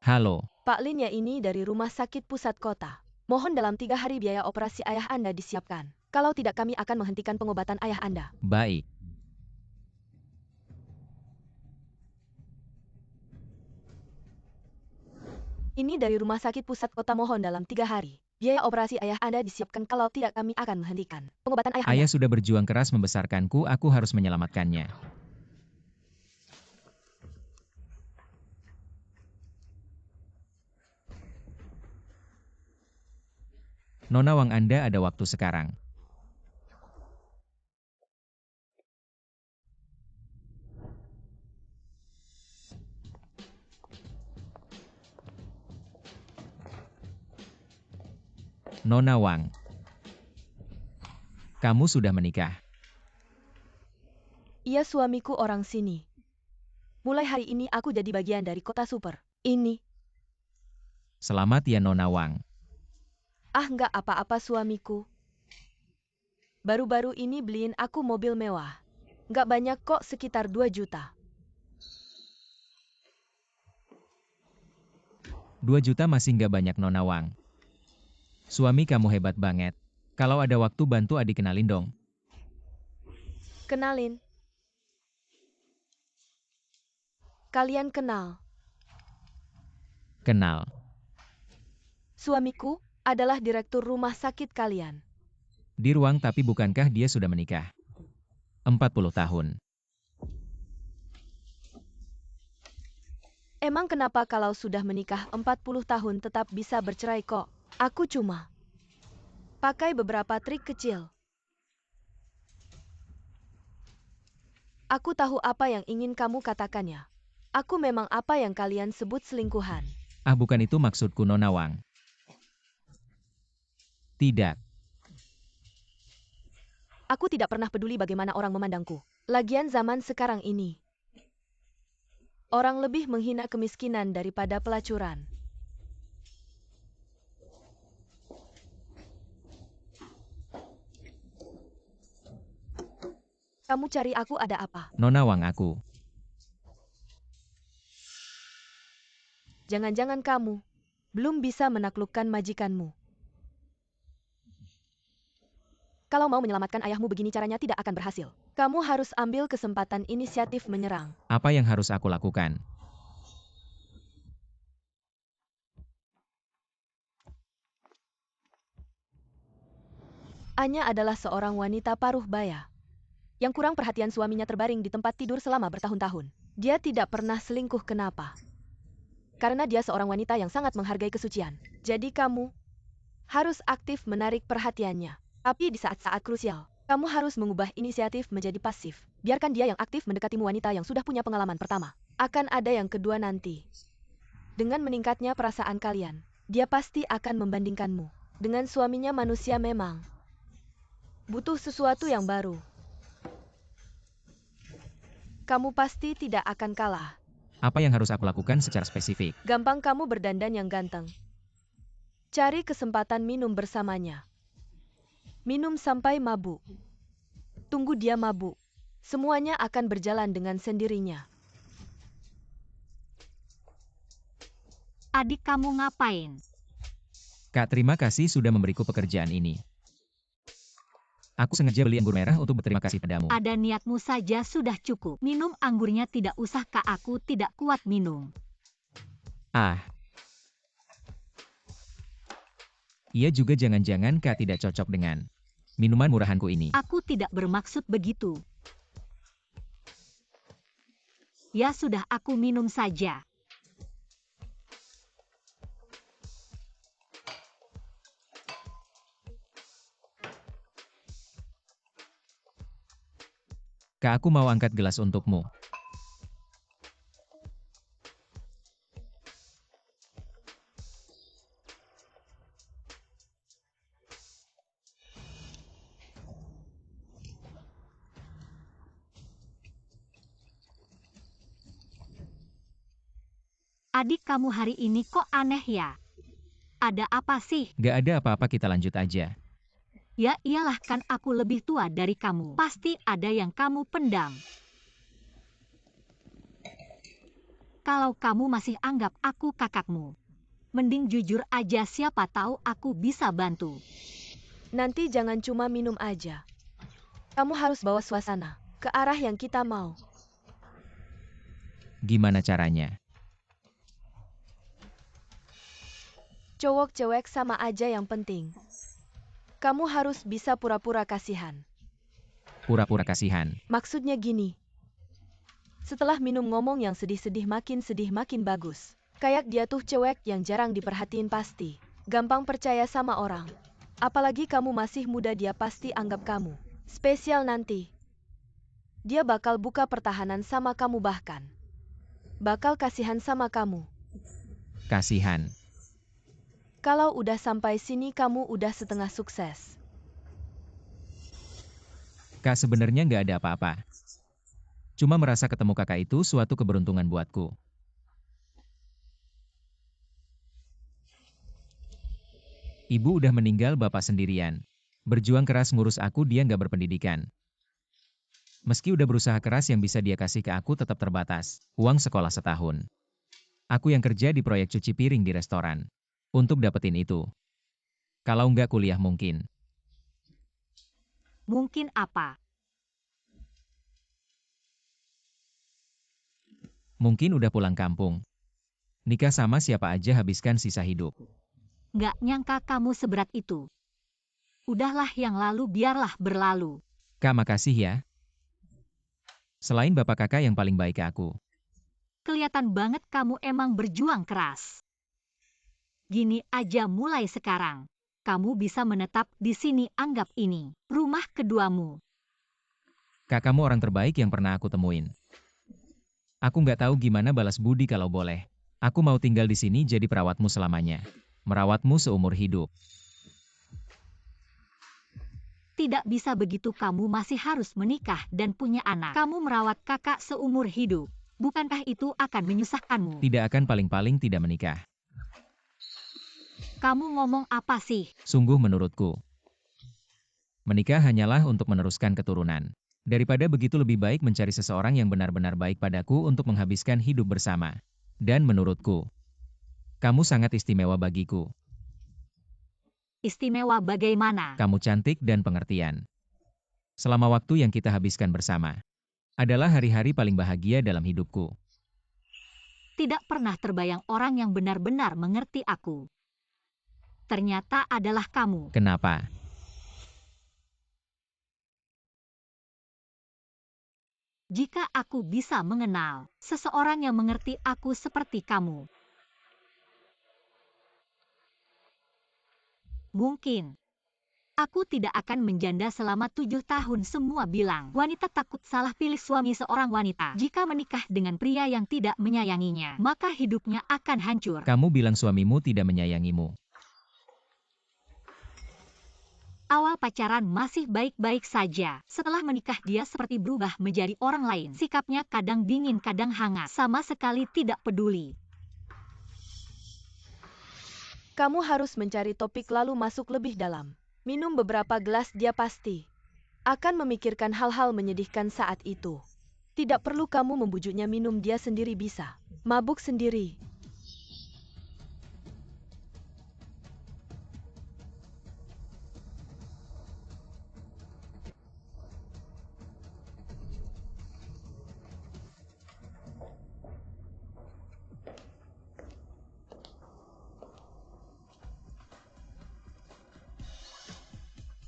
Halo, Pak Lin ya ini dari Rumah Sakit Pusat Kota. Mohon dalam 3 hari biaya operasi ayah Anda disiapkan. Kalau tidak kami akan menghentikan pengobatan ayah Anda. baik. Ini dari Rumah Sakit Pusat Kota mohon dalam 3 hari. Biaya operasi ayah Anda disiapkan kalau tidak kami akan menghentikan pengobatan ayah Anda. Ayah sudah berjuang keras membesarkanku, aku harus menyelamatkannya. Nona Wang Anda ada waktu sekarang. Nona Wang. Kamu sudah menikah. Iya suamiku orang sini. Mulai hari ini aku jadi bagian dari kota super. Ini. Selamat ya Nona Wang. Nggak apa-apa suamiku. Baru-baru ini beliin aku mobil mewah. Nggak banyak kok sekitar 2 juta. 2 juta masih nggak banyak Nona Wang. Suami kamu hebat banget. Kalau ada waktu bantu adik kenalin dong. Kenalin. Kalian kenal. Kenal. Suamiku adalah direktur rumah sakit kalian. Di ruang tapi bukankah dia sudah menikah? 40 tahun. Emang kenapa kalau sudah menikah 40 tahun tetap bisa bercerai kok? Aku cuma pakai beberapa trik kecil. Aku tahu apa yang ingin kamu katakannya. Aku memang apa yang kalian sebut selingkuhan. Bukan itu maksudku Nona Wang. Tidak. Aku tidak pernah peduli bagaimana orang memandangku. Lagian zaman sekarang ini, orang lebih menghina kemiskinan daripada pelacuran. Kamu cari aku ada apa? Nona Wang aku. Jangan-jangan kamu belum bisa menaklukkan majikanmu. Kalau mau menyelamatkan ayahmu begini caranya tidak akan berhasil. Kamu harus ambil kesempatan inisiatif menyerang. Apa yang harus aku lakukan? Anya adalah seorang wanita paruh baya yang kurang perhatian suaminya terbaring di tempat tidur selama bertahun-tahun. Dia tidak pernah selingkuh kenapa? Karena dia seorang wanita yang sangat menghargai kesucian. Jadi kamu harus aktif menarik perhatiannya. Tapi di saat-saat krusial, kamu harus mengubah inisiatif menjadi pasif. Biarkan dia yang aktif mendekatimu wanita yang sudah punya pengalaman pertama. Akan ada yang kedua nanti. Dengan meningkatnya perasaan kalian, dia pasti akan membandingkanmu dengan suaminya. Manusia memang butuh sesuatu yang baru. Kamu pasti tidak akan kalah. Apa yang harus aku lakukan secara spesifik? Gampang, kamu berdandan yang ganteng. Cari kesempatan minum bersamanya. Minum sampai mabuk. Tunggu dia mabuk. Semuanya akan berjalan dengan sendirinya. Adik kamu ngapain? Kak, terima kasih sudah memberiku pekerjaan ini. Aku sengaja beli anggur merah untuk berterima kasih padamu. Ada niatmu saja sudah cukup. Minum anggurnya tidak usah Kak, aku tidak kuat minum. Ah. Iya juga jangan-jangan Kak tidak cocok dengan minuman murahanku ini. Aku tidak bermaksud begitu. Ya sudah, aku minum saja. Kak, aku mau angkat gelas untukmu. Adik kamu hari ini kok aneh ya? Ada apa sih? Gak ada apa-apa, kita lanjut aja. Ya iyalah, kan aku lebih tua dari kamu. Pasti ada yang kamu pendam. Kalau kamu masih anggap aku kakakmu, mending jujur aja, siapa tahu aku bisa bantu. Nanti jangan cuma minum aja. Kamu harus bawa suasana ke arah yang kita mau. Gimana caranya? Cowok-cewek sama aja, yang penting kamu harus bisa pura-pura kasihan. Pura-pura kasihan. Maksudnya gini. Setelah minum ngomong yang sedih makin bagus. Kayak dia tuh cewek yang jarang diperhatiin pasti. Gampang percaya sama orang. Apalagi kamu masih muda, dia pasti anggap kamu spesial nanti. Dia bakal buka pertahanan sama kamu, bahkan bakal kasihan sama kamu. Kasihan. Kalau udah sampai sini kamu udah setengah sukses. Kak, sebenarnya nggak ada apa-apa. Cuma merasa ketemu kakak itu suatu keberuntungan buatku. Ibu udah meninggal, bapak sendirian. Berjuang keras ngurus aku, dia nggak berpendidikan. Meski udah berusaha keras, yang bisa dia kasih ke aku tetap terbatas. Uang sekolah setahun. Aku yang kerja di proyek cuci piring di restoran. Untuk dapetin itu. Kalau nggak kuliah mungkin. Mungkin apa? Mungkin udah pulang kampung. Nikah sama siapa aja, habiskan sisa hidup. Nggak nyangka kamu seberat itu. Udahlah, yang lalu biarlah berlalu. Kak, makasih ya. Selain bapak, kakak yang paling baik ke aku. Kelihatan banget kamu emang berjuang keras. Gini aja, mulai sekarang, kamu bisa menetap di sini, anggap ini rumah keduamu. Kak, kamu orang terbaik yang pernah aku temuin. Aku nggak tahu gimana balas budi kalau boleh. Aku mau tinggal di sini jadi perawatmu selamanya. Merawatmu seumur hidup. Tidak bisa begitu, kamu masih harus menikah dan punya anak. Kamu merawat kakak seumur hidup. Bukankah itu akan menyusahkanmu? Tidak akan, paling-paling tidak menikah. Kamu ngomong apa sih? Sungguh menurutku. Menikah hanyalah untuk meneruskan keturunan. Daripada begitu lebih baik mencari seseorang yang benar-benar baik padaku untuk menghabiskan hidup bersama. Dan menurutku, kamu sangat istimewa bagiku. Istimewa bagaimana? Kamu cantik dan pengertian. Selama waktu yang kita habiskan bersama, adalah hari-hari paling bahagia dalam hidupku. Tidak pernah terbayang orang yang benar-benar mengerti aku. Ternyata adalah kamu. Kenapa? Jika aku bisa mengenal seseorang yang mengerti aku seperti kamu, mungkin aku tidak akan menjanda selama 7 tahun. Semua bilang wanita takut salah pilih suami. Seorang wanita jika menikah dengan pria yang tidak menyayanginya, maka hidupnya akan hancur. Kamu bilang suamimu tidak menyayangimu. Awal pacaran masih baik-baik saja. Setelah menikah dia seperti berubah menjadi orang lain. Sikapnya kadang dingin, kadang hangat. Sama sekali tidak peduli. Kamu harus mencari topik lalu masuk lebih dalam. Minum beberapa gelas, dia pasti akan memikirkan hal-hal menyedihkan saat itu. Tidak perlu kamu membujuknya minum, dia sendiri bisa mabuk sendiri.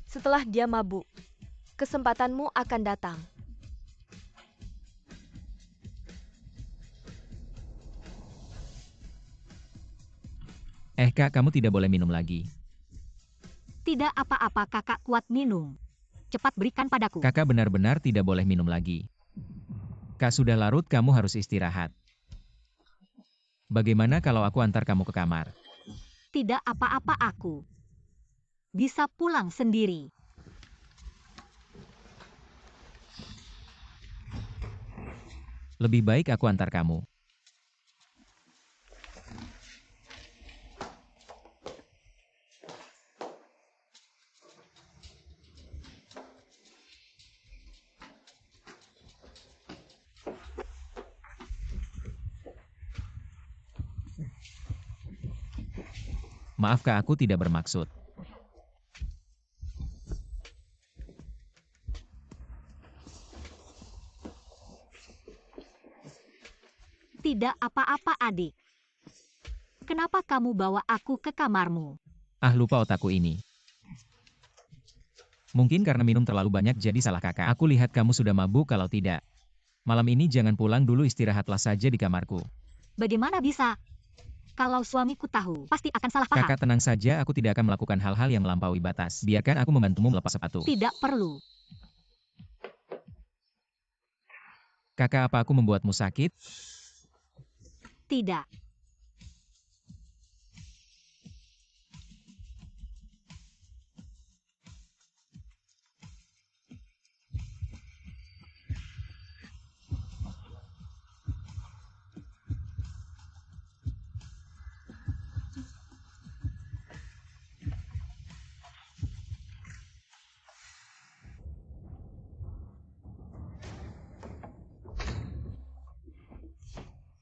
Setelah dia mabuk, kesempatanmu akan datang. Kak, kamu tidak boleh minum lagi. Tidak apa-apa, kakak kuat minum. Cepat berikan padaku. Kakak benar-benar tidak boleh minum lagi. Kak, sudah larut, kamu harus istirahat. Bagaimana kalau aku antar kamu ke kamar? Tidak apa-apa, aku bisa pulang sendiri. Lebih baik aku antar kamu. Maaf Kak, aku tidak bermaksud. Tidak apa-apa, adik. Kenapa kamu bawa aku ke kamarmu? Lupa otakku ini. Mungkin karena minum terlalu banyak jadi salah kakak. Aku lihat kamu sudah mabuk. Kalau tidak, malam ini jangan pulang dulu, istirahatlah saja di kamarku. Bagaimana bisa? Kalau suamiku tahu, pasti akan salah paham. Kakak tenang saja, aku tidak akan melakukan hal-hal yang melampaui batas. Biarkan aku membantumu melepas sepatu. Tidak perlu. Kakak, apa aku membuatmu sakit? Tidak.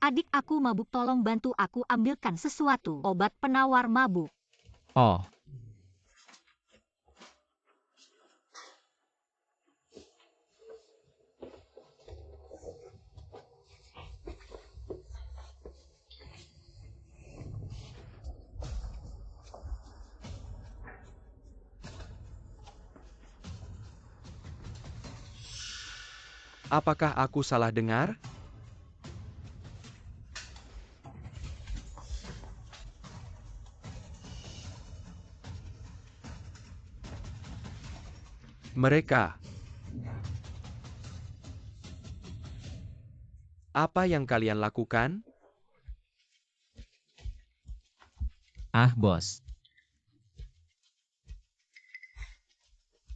Adik aku mabuk, tolong bantu aku ambilkan sesuatu. Obat penawar mabuk. Oh. Apakah aku salah dengar? Mereka. Apa yang kalian lakukan? Bos.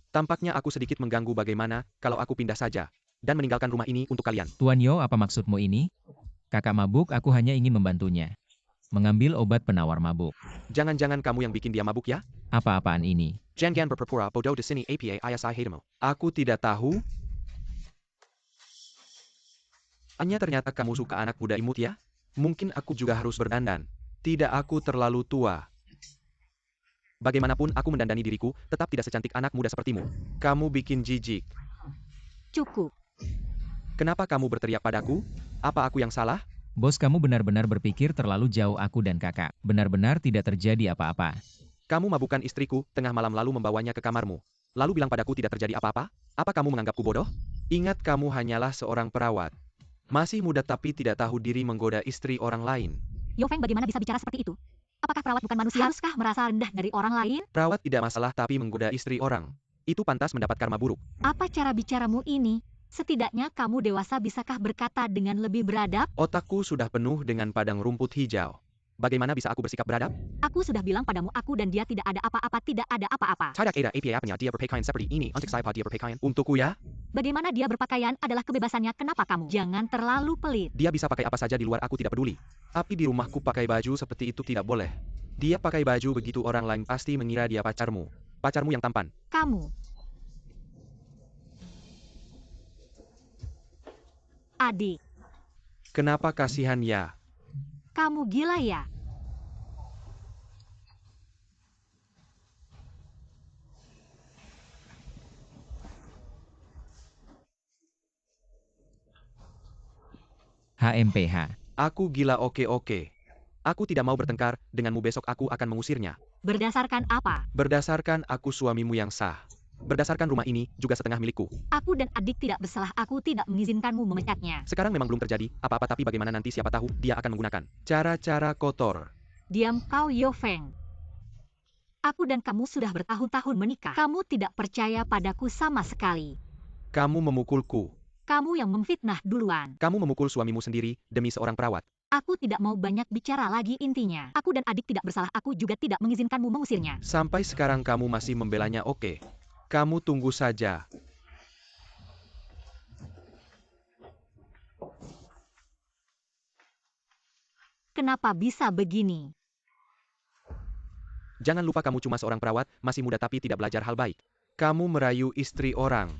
Tampaknya aku sedikit mengganggu. Bagaimana kalau aku pindah saja dan meninggalkan rumah ini untuk kalian? Tuan Yo, apa maksudmu ini? Kakak mabuk, aku hanya ingin membantunya. Mengambil obat penawar mabuk. Jangan-jangan kamu yang bikin dia mabuk ya? Apa-apaan ini? Jangan berpura-pura bodoh di sini. APA ISI hatemu. Aku tidak tahu. Hanya ternyata kamu suka anak muda imut ya? Mungkin aku juga harus berdandan. Tidak, aku terlalu tua. Bagaimanapun aku mendandani diriku, tetap tidak secantik anak muda sepertimu. Kamu bikin jijik. Cukup. Kenapa kamu berteriak padaku? Apa aku yang salah? Bos, kamu benar-benar berpikir terlalu jauh. Aku dan kakak. Benar-benar tidak terjadi apa-apa. Kamu mabukkan istriku, tengah malam lalu membawanya ke kamarmu. Lalu bilang padaku tidak terjadi apa-apa? Apa kamu menganggapku bodoh? Ingat, kamu hanyalah seorang perawat. Masih muda tapi tidak tahu diri menggoda istri orang lain. Yofeng, bagaimana bisa bicara seperti itu? Apakah perawat bukan manusia? Haruskah merasa rendah dari orang lain? Perawat tidak masalah tapi menggoda istri orang. Itu pantas mendapat karma buruk. Apa cara bicaramu ini? Setidaknya kamu dewasa, bisakah berkata dengan lebih beradab? Otakku sudah penuh dengan padang rumput hijau. Bagaimana bisa aku bersikap beradab? Aku sudah bilang padamu, aku dan dia tidak ada apa-apa, tidak ada apa-apa. Tidak ada apa-apa dia berpakaian seperti ini. Untuk saya dia berpakaian untukku ya. Bagaimana dia berpakaian adalah kebebasannya, kenapa kamu? Jangan terlalu pelit. Dia bisa pakai apa saja di luar, aku tidak peduli. Tapi di rumahku pakai baju seperti itu tidak boleh. Dia pakai baju begitu, orang lain pasti mengira dia pacarmu. Pacarmu yang tampan. Kamu. Adik. Kenapa kasihan ya? Kamu gila ya? HMPH. Aku gila, oke. Aku tidak mau bertengkar denganmu, besok aku akan mengusirnya. Berdasarkan apa? Berdasarkan aku suamimu yang sah. Berdasarkan rumah ini juga setengah milikku. Aku dan adik tidak bersalah, aku tidak mengizinkanmu memecatnya. Sekarang memang belum terjadi apa-apa, tapi bagaimana nanti, siapa tahu dia akan menggunakan cara-cara kotor. Diam kau, Yofeng. Aku dan kamu sudah bertahun-tahun menikah. Kamu tidak percaya padaku sama sekali. Kamu memukulku. Kamu yang memfitnah duluan. Kamu memukul suamimu sendiri demi seorang perawat. Aku tidak mau banyak bicara lagi, intinya. Aku dan adik tidak bersalah, aku juga tidak mengizinkanmu mengusirnya. Sampai sekarang kamu masih membelanya, oke. Kamu tunggu saja. Kenapa bisa begini? Jangan lupa kamu cuma seorang perawat, masih muda tapi tidak belajar hal baik. Kamu merayu istri orang.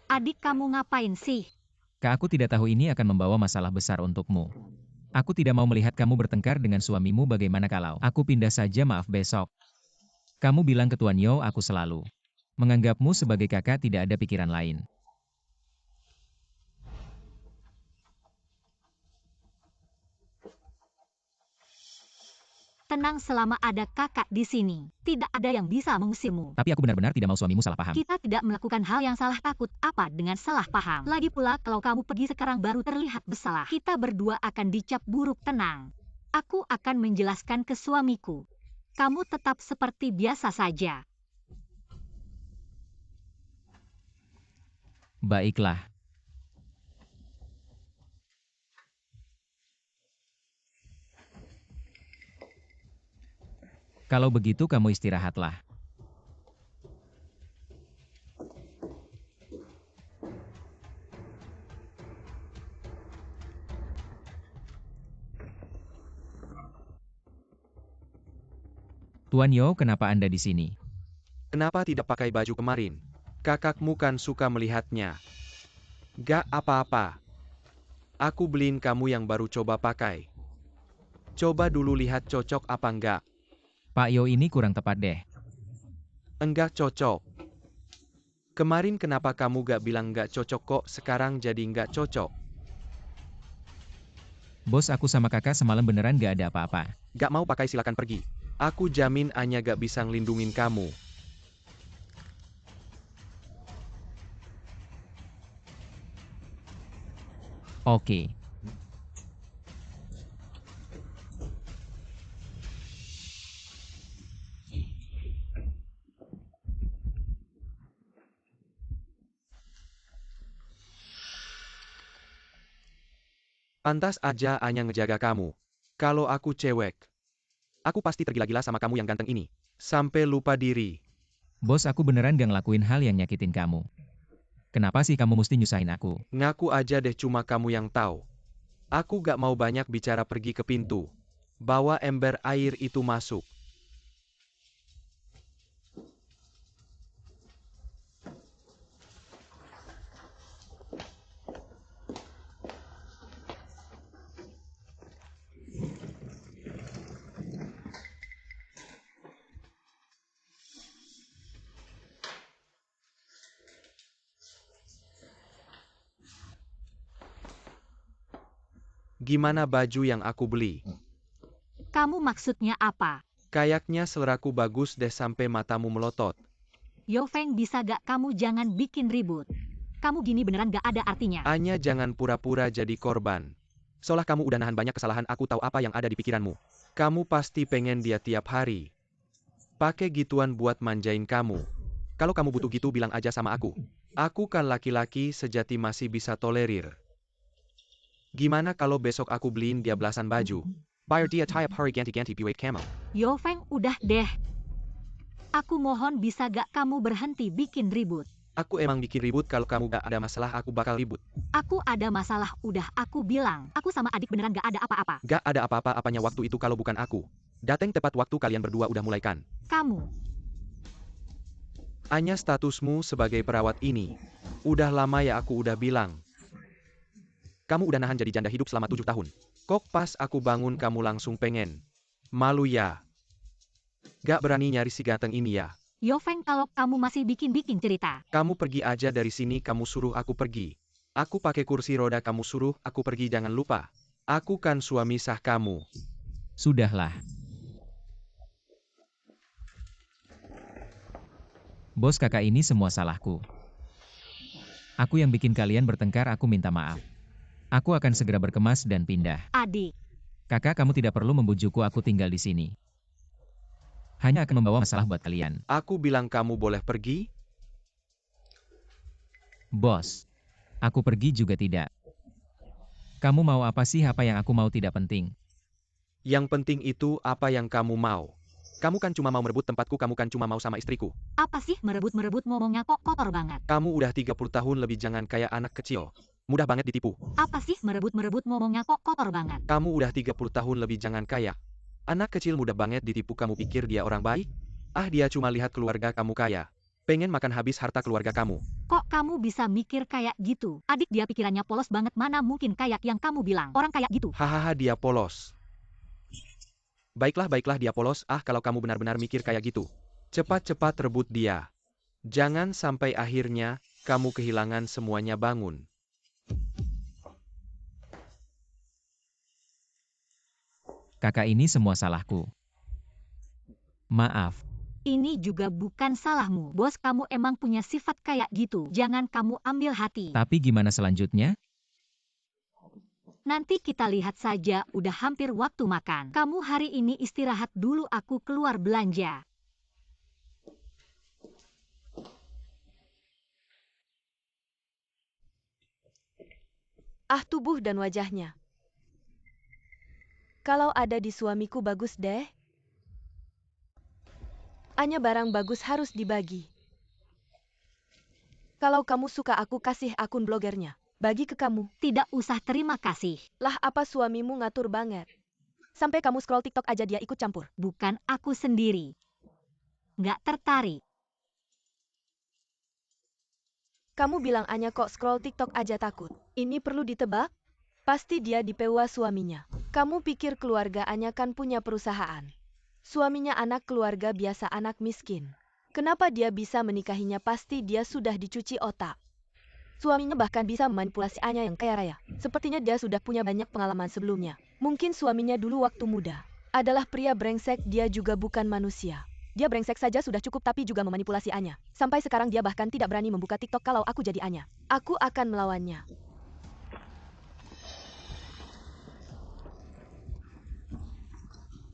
Adik, kamu ngapain sih? Kak, aku tidak tahu ini akan membawa masalah besar untukmu. Aku tidak mau melihat kamu bertengkar dengan suamimu. Bagaimana kalau aku pindah saja, maaf besok? Kamu bilang ke Tuan Yo, aku selalu menganggapmu sebagai kakak, tidak ada pikiran lain. Tenang, selama ada kakak di sini, tidak ada yang bisa mengusirmu. Tapi aku benar-benar tidak mau suamimu salah paham. Kita tidak melakukan hal yang salah, takut apa dengan salah paham. Lagi pula kalau kamu pergi sekarang baru terlihat bersalah. Kita berdua akan dicap buruk, tenang. Aku akan menjelaskan ke suamiku. Kamu tetap seperti biasa saja. Baiklah. Kalau begitu kamu istirahatlah. Tuan Yo, kenapa Anda di sini? Kenapa tidak pakai baju kemarin? Kakakmu kan suka melihatnya. Gak apa-apa. Aku beliin kamu yang baru, coba pakai. Coba dulu lihat cocok apa enggak. Pak Yo, ini kurang tepat deh. Enggak cocok. Kemarin kenapa kamu gak bilang gak cocok, kok sekarang jadi gak cocok? Bos, aku sama kakak semalam beneran gak ada apa-apa. Gak mau pakai, silakan pergi. Aku jamin Anya gak bisa ngelindungin kamu. Oke. Pantas aja Anya ngejaga kamu. Kalau aku cewek, aku pasti tergila-gila sama kamu yang ganteng ini. Sampai lupa diri. Bos, aku beneran gak ngelakuin hal yang nyakitin kamu. Kenapa sih kamu mesti nyusahin aku? Ngaku aja deh, cuma kamu yang tahu. Aku gak mau banyak bicara, pergi ke pintu. Bawa ember air itu masuk. Gimana baju yang aku beli? Kamu maksudnya apa? Kayaknya seleraku bagus deh sampai matamu melotot. Yofeng, bisa gak kamu jangan bikin ribut? Kamu gini beneran gak ada artinya. Anya, jangan pura-pura jadi korban. Seolah kamu udah nahan banyak kesalahan, aku tahu apa yang ada di pikiranmu. Kamu pasti pengen dia tiap hari. Pakai gituan buat manjain kamu. Kalau kamu butuh gitu bilang aja sama aku. Aku kan laki-laki sejati, masih bisa tolerir. Gimana kalau besok aku beliin dia belasan baju? Bayar dia tiap hari ganti-ganti buat kamu. Yofeng, udah deh. Aku mohon bisa gak kamu berhenti bikin ribut? Aku emang bikin ribut, kalau kamu gak ada masalah aku bakal ribut. Aku ada masalah, udah aku bilang. Aku sama adik beneran gak ada apa-apa. Gak ada apa-apa-apanya waktu itu kalau bukan aku. Dateng tepat waktu, kalian berdua udah mulai kan. Kamu. Anya, statusmu sebagai perawat ini. Udah lama ya, aku udah bilang. Kamu udah nahan jadi janda hidup selama 7 tahun. Kok pas aku bangun kamu langsung pengen. Malu ya? Gak berani nyari si ganteng ini ya? Yofeng, kalau kamu masih bikin-bikin cerita. Kamu pergi aja dari sini, kamu suruh aku pergi. Aku pakai kursi roda, kamu suruh aku pergi, jangan lupa. Aku kan suami sah kamu. Sudahlah. Bos, kakak, ini semua salahku. Aku yang bikin kalian bertengkar, aku minta maaf. Aku akan segera berkemas dan pindah. Adik. Kakak, kamu tidak perlu membujukku aku tinggal di sini. Hanya akan membawa masalah buat kalian. Aku bilang kamu boleh pergi? Bos, aku pergi juga tidak. Kamu mau apa sih? Apa yang aku mau tidak penting. Yang penting itu apa yang kamu mau. Kamu kan cuma mau merebut tempatku, kamu kan cuma mau sama istriku. Apa sih merebut-merebut, ngomongnya kok kotor banget. Kamu udah 30 tahun lebih, jangan kayak anak kecil. Mudah banget ditipu. Apa sih merebut-merebut, ngomongnya kok kotor banget. Kamu udah 30 tahun lebih, jangan kayak anak kecil, mudah banget ditipu. Kamu pikir dia orang baik? Ah, dia cuma lihat keluarga kamu kaya. Pengen makan habis harta keluarga kamu. Kok kamu bisa mikir kayak gitu? Adik, dia pikirannya polos banget, mana mungkin kayak yang kamu bilang. Orang kayak gitu. Hahaha, dia polos. Baiklah dia polos. Ah, kalau kamu benar-benar mikir kayak gitu, cepat-cepat rebut dia. Jangan sampai akhirnya kamu kehilangan semuanya. Bangun. Kakak, ini semua salahku. Maaf. Ini juga bukan salahmu. Bos, kamu emang punya sifat kayak gitu. Jangan kamu ambil hati. Tapi gimana selanjutnya? Nanti kita lihat saja, udah hampir waktu makan. Kamu hari ini istirahat dulu, aku keluar belanja. Ah, tubuh dan wajahnya. Kalau ada di suamiku bagus deh. Hanya barang bagus harus dibagi. Kalau kamu suka, aku kasih akun blogernya. Bagi ke kamu. Tidak usah terima kasih. Lah, apa suamimu ngatur banget? Sampai kamu scroll TikTok aja dia ikut campur. Bukan aku sendiri. Nggak tertarik. Kamu bilang Anya kok scroll TikTok aja takut. Ini perlu ditebak? Pasti dia dipewa suaminya. Kamu pikir keluarga Anya kan punya perusahaan? Suaminya anak keluarga biasa, anak miskin. Kenapa dia bisa menikahinya? Pasti dia sudah dicuci otak. Suaminya bahkan bisa memanipulasi Anya yang kaya raya. Sepertinya dia sudah punya banyak pengalaman sebelumnya. Mungkin suaminya dulu waktu muda adalah pria brengsek, dia juga bukan manusia. Dia brengsek saja sudah cukup, tapi juga memanipulasi Anya. Sampai sekarang dia bahkan tidak berani membuka TikTok. Kalau aku jadi Anya, aku akan melawannya.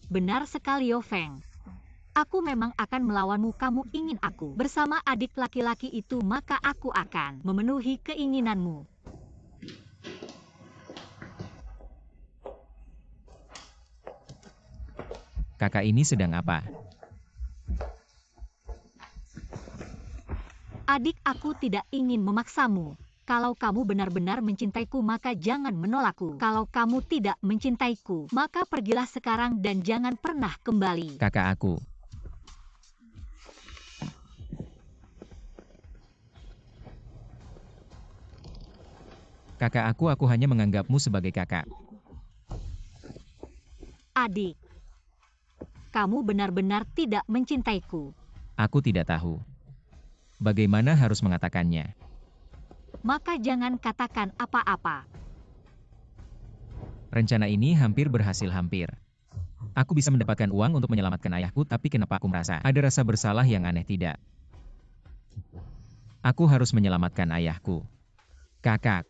Benar sekali, Yofeng. Aku memang akan melawanmu. Kamu ingin aku bersama adik laki-laki itu, maka aku akan memenuhi keinginanmu. Kakak, ini sedang apa? Adik, aku tidak ingin memaksamu. Kalau kamu benar-benar mencintaiku, maka jangan menolakku. Kalau kamu tidak mencintaiku, maka pergilah sekarang dan jangan pernah kembali. Kakak aku. Kakak aku hanya menganggapmu sebagai kakak. Adik, kamu benar-benar tidak mencintaiku. Aku tidak tahu. Bagaimana harus mengatakannya? Maka jangan katakan apa-apa. Rencana ini hampir berhasil hampir. Aku bisa mendapatkan uang untuk menyelamatkan ayahku, tapi kenapa aku merasa ada rasa bersalah yang aneh tidak? Aku harus menyelamatkan ayahku. Kakak.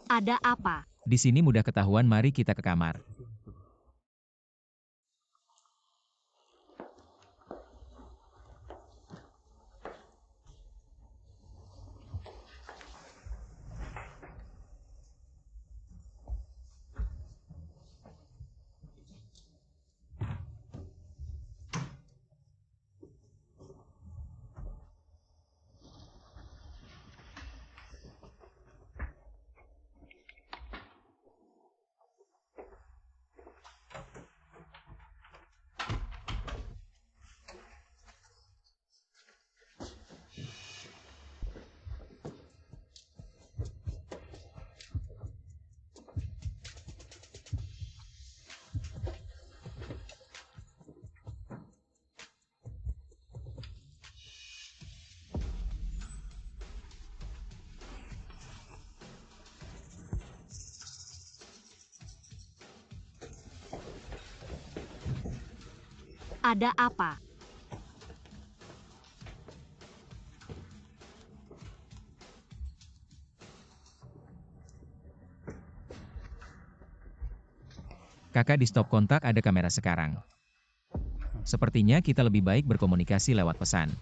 Ada apa? Di sini mudah ketahuan, mari kita ke kamar. Ada apa? Kakak, di stop kontak ada kamera sekarang. Sepertinya kita lebih baik berkomunikasi lewat pesan.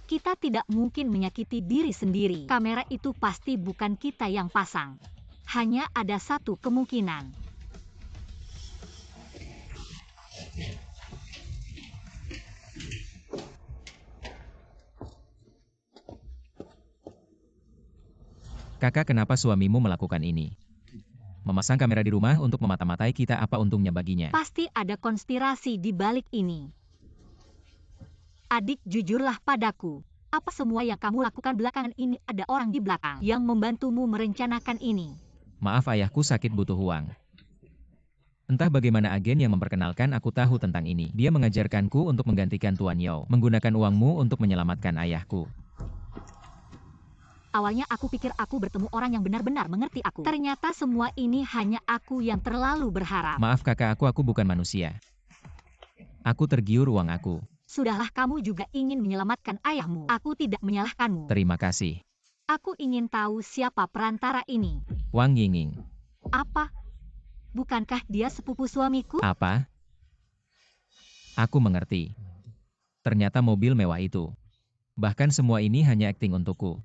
Kita tidak mungkin menyakiti diri sendiri. Kamera itu pasti bukan kita yang pasang. Hanya ada satu kemungkinan. Kakak, kenapa suamimu melakukan ini? Memasang kamera di rumah untuk memata-matai kita, apa untungnya baginya? Pasti ada konspirasi di balik ini. Adik, jujurlah padaku. Apa semua yang kamu lakukan belakangan ini ada orang di belakang yang membantumu merencanakan ini? Maaf, ayahku sakit butuh uang. Entah bagaimana agen yang memperkenalkan aku tahu tentang ini. Dia mengajarkanku untuk menggantikan Tuan Yao, menggunakan uangmu untuk menyelamatkan ayahku. Awalnya aku pikir aku bertemu orang yang benar-benar mengerti aku. Ternyata semua ini hanya aku yang terlalu berharap. Maaf kakak, aku bukan manusia. Aku tergiur uang aku. Sudahlah, kamu juga ingin menyelamatkan ayahmu. Aku tidak menyalahkanmu. Terima kasih. Aku ingin tahu siapa perantara ini. Wang Yinging. Apa? Bukankah dia sepupu suamiku? Apa? Aku mengerti. Ternyata mobil mewah itu. Bahkan semua ini hanya akting untukku.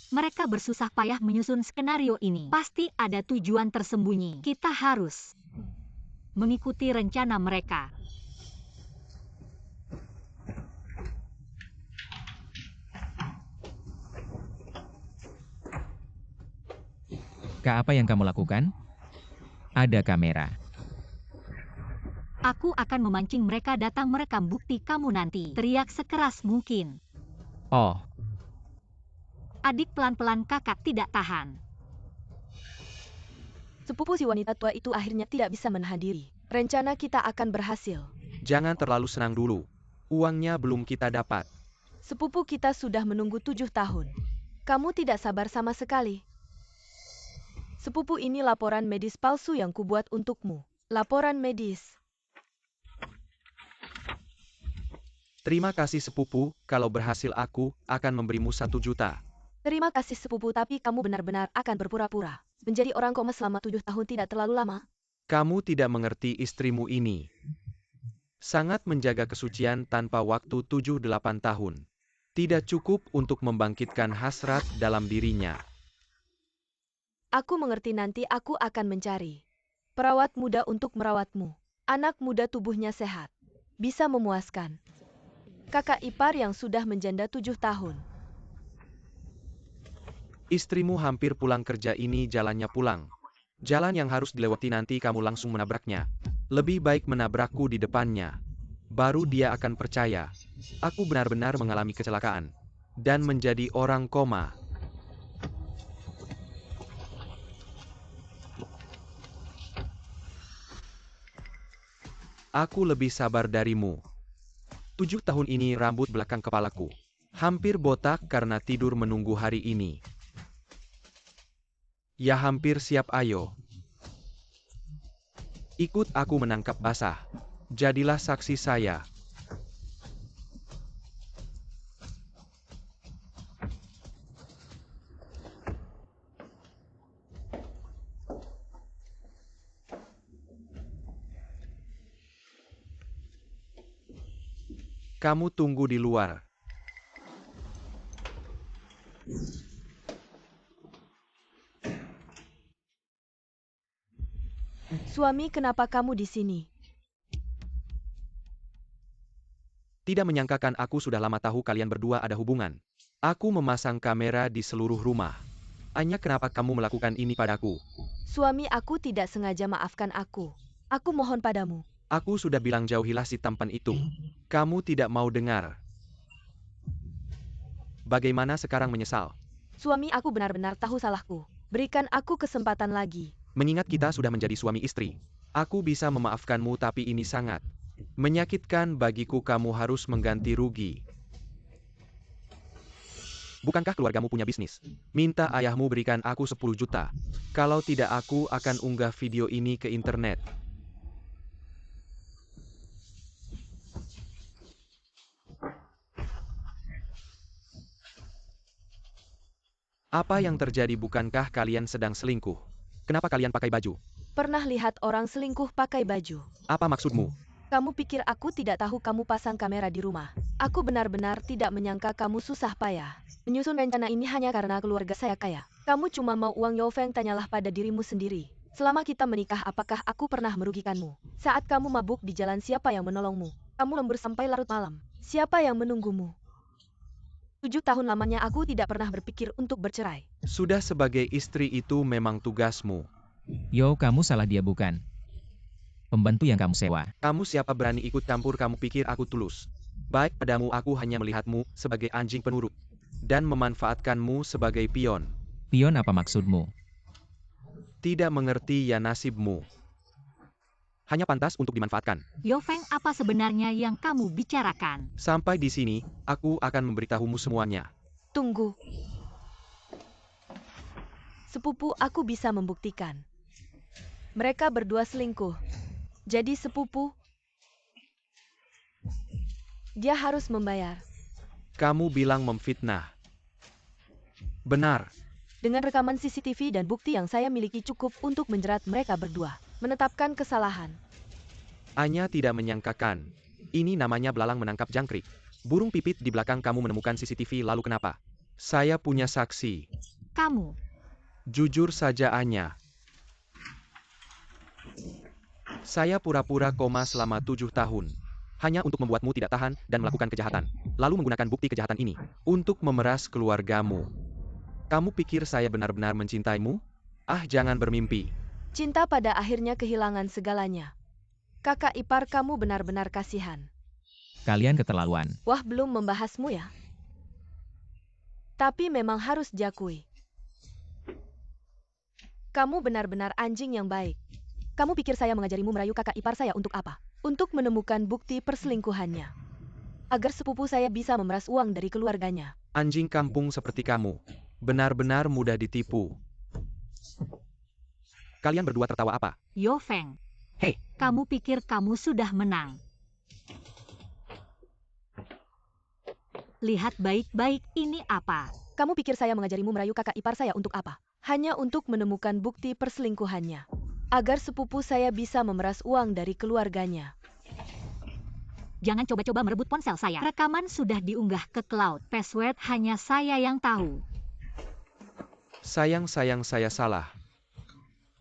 Mereka bersusah payah menyusun skenario ini. Pasti ada tujuan tersembunyi. Kita harus mengikuti rencana mereka. Kak, apa yang kamu lakukan? Ada kamera. Aku akan memancing mereka datang merekam bukti kamu nanti. Teriak sekeras mungkin. Oh. Adik, pelan-pelan, kakak tidak tahan. Sepupu si wanita tua itu akhirnya tidak bisa menahan diri. Rencana kita akan berhasil. Jangan terlalu senang dulu. Uangnya belum kita dapat. Sepupu kita sudah menunggu 7 tahun. Kamu tidak sabar sama sekali. Sepupu, ini laporan medis palsu yang kubuat untukmu. Laporan medis. Terima kasih sepupu, kalau berhasil aku akan memberimu 1 juta. Terima kasih sepupu, tapi kamu benar-benar akan berpura-pura. Menjadi orang koma selama 7 tahun tidak terlalu lama. Kamu tidak mengerti istrimu ini. Sangat menjaga kesucian tanpa waktu 7-8 tahun. Tidak cukup untuk membangkitkan hasrat dalam dirinya. Aku mengerti, nanti aku akan mencari perawat muda untuk merawatmu. Anak muda tubuhnya sehat. Bisa memuaskan. Kakak ipar yang sudah menjanda 7 tahun. Istrimu hampir pulang kerja, ini jalannya pulang. Jalan yang harus dilewati nanti kamu langsung menabraknya. Lebih baik menabrakku di depannya. Baru dia akan percaya. Aku benar-benar mengalami kecelakaan. Dan menjadi orang koma. Aku lebih sabar darimu. 7 tahun ini rambut belakang kepalaku hampir botak karena tidur menunggu hari ini. Ya hampir siap, ayo. Ikut aku menangkap basah. Jadilah saksi saya. Kamu tunggu di luar. Suami, kenapa kamu di sini? Tidak menyangkakan aku sudah lama tahu kalian berdua ada hubungan. Aku memasang kamera di seluruh rumah. Anya, kenapa kamu melakukan ini padaku? Suami, aku tidak sengaja, maafkan aku. Aku mohon padamu. Aku sudah bilang jauhilah si tampan itu. Kamu tidak mau dengar. Bagaimana sekarang menyesal? Suami, aku benar-benar tahu salahku. Berikan aku kesempatan lagi. Mengingat kita sudah menjadi suami istri, aku bisa memaafkanmu, tapi ini sangat menyakitkan bagiku. Kamu harus mengganti rugi. Bukankah keluargamu punya bisnis? Minta ayahmu berikan aku 10 juta. Kalau tidak, aku akan unggah video ini ke internet. Apa yang terjadi? Bukankah kalian sedang selingkuh? Kenapa kalian pakai baju? Pernah lihat orang selingkuh pakai baju? Apa maksudmu? Kamu pikir aku tidak tahu kamu pasang kamera di rumah? Aku benar-benar tidak menyangka kamu susah payah menyusun rencana ini hanya karena keluarga saya kaya. Kamu cuma mau uang. Yao Feng, tanyalah pada dirimu sendiri. Selama kita menikah, apakah aku pernah merugikanmu? Saat kamu mabuk di jalan, siapa yang menolongmu? Kamu lembur sampai larut malam. Siapa yang menunggumu? 7 tahun lamanya aku tidak pernah berpikir untuk bercerai. Sudah, sebagai istri itu memang tugasmu. Yo, kamu salah, dia bukan pembantu yang kamu sewa. Kamu siapa berani ikut campur? Kamu pikir aku tulus? Baik padamu, aku hanya melihatmu sebagai anjing penurut. Dan memanfaatkanmu sebagai pion. Pion, apa maksudmu? Tidak mengerti ya nasibmu. Hanya pantas untuk dimanfaatkan. Yao Feng, apa sebenarnya yang kamu bicarakan? Sampai di sini, aku akan memberitahumu semuanya. Tunggu. Sepupu, aku bisa membuktikan. Mereka berdua selingkuh. Jadi sepupu, dia harus membayar. Kamu bilang memfitnah. Benar. Dengan rekaman CCTV dan bukti yang saya miliki cukup untuk menjerat mereka berdua. Menetapkan kesalahan. Anya tidak menyangkakan. Ini namanya belalang menangkap jangkrik. Burung pipit di belakang kamu menemukan CCTV, lalu kenapa? Saya punya saksi. Kamu. Jujur saja, Anya. Saya pura-pura koma selama 7 tahun. Hanya untuk membuatmu tidak tahan dan melakukan kejahatan. Lalu menggunakan bukti kejahatan ini untuk memeras keluargamu. Kamu pikir saya benar-benar mencintaimu? Ah, jangan bermimpi. Cinta pada akhirnya kehilangan segalanya. Kakak ipar kamu benar-benar kasihan. Kalian keterlaluan. Wah, belum membahasmu ya. Tapi memang harus diakui. Kamu benar-benar anjing yang baik. Kamu pikir saya mengajarimu merayu kakak ipar saya untuk apa? Untuk menemukan bukti perselingkuhannya. Agar sepupu saya bisa memeras uang dari keluarganya. Anjing kampung seperti kamu benar-benar mudah ditipu. Kalian berdua tertawa apa? Yao Feng. Hei, Kamu pikir kamu sudah menang? Lihat baik-baik, ini apa? Kamu pikir saya mengajarimu merayu kakak ipar saya untuk apa? Hanya untuk menemukan bukti perselingkuhannya. Agar sepupu saya bisa memeras uang dari keluarganya. Jangan coba-coba merebut ponsel saya. Rekaman sudah diunggah ke cloud. Password hanya saya yang tahu. sayang saya salah.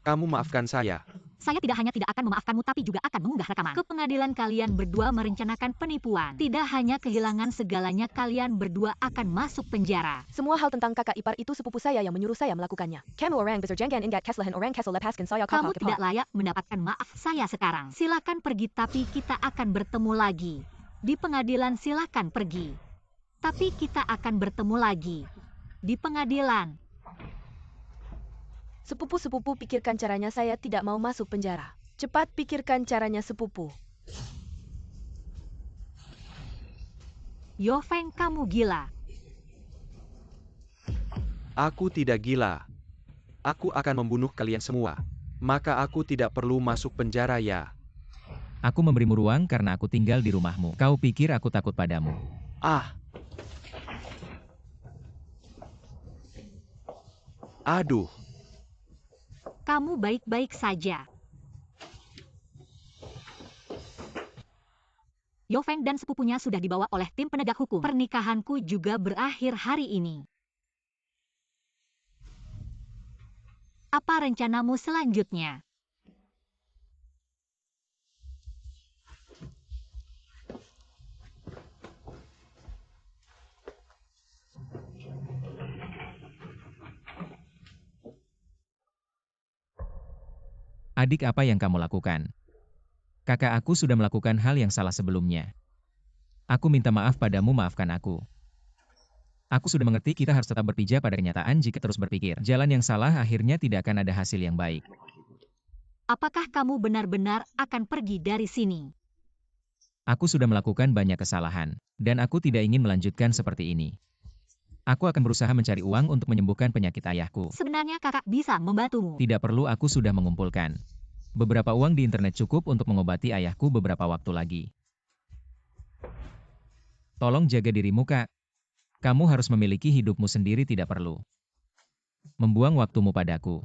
Kamu maafkan saya. Saya tidak hanya tidak akan memaafkanmu tapi juga akan mengunggah rekaman. Ke pengadilan kalian berdua merencanakan penipuan. Tidak hanya kehilangan segalanya, kalian berdua akan masuk penjara. Semua hal tentang kakak ipar itu sepupu saya yang menyuruh saya melakukannya. Kamu orang besar jangan ingat kesalahan orang kesal lepaskan saya Kamu kakak tidak ipar. layak mendapatkan maaf saya sekarang. Silakan pergi tapi kita akan bertemu lagi. Di pengadilan silakan pergi. Tapi kita akan bertemu lagi. Di pengadilan. Sepupu-sepupu pikirkan caranya saya tidak mau masuk penjara. Cepat pikirkan caranya sepupu. Yofeng, kamu gila. Aku tidak gila. Aku akan membunuh kalian semua. Maka aku tidak perlu masuk penjara ya. Aku memberimu ruang karena aku tinggal di rumahmu. Kau pikir aku takut padamu? Ah. Aduh. Kamu baik-baik saja. Yofeng dan sepupunya sudah dibawa oleh tim penegak hukum. Pernikahanku juga berakhir hari ini. Apa rencanamu selanjutnya? Adik, apa yang kamu lakukan? Kakak aku sudah melakukan hal yang salah sebelumnya. Aku minta maaf padamu, maafkan aku. Aku sudah mengerti kita harus tetap berpijak pada kenyataan jika terus berpikir. Jalan yang salah akhirnya tidak akan ada hasil yang baik. Apakah kamu benar-benar akan pergi dari sini? Aku sudah melakukan banyak kesalahan, dan aku tidak ingin melanjutkan seperti ini. Aku akan berusaha mencari uang untuk menyembuhkan penyakit ayahku. Sebenarnya kakak bisa membantumu. Tidak perlu, aku sudah mengumpulkan beberapa uang di internet cukup untuk mengobati ayahku beberapa waktu lagi. Tolong jaga dirimu, Kak. Kamu harus memiliki hidupmu sendiri, tidak perlu membuang waktumu padaku.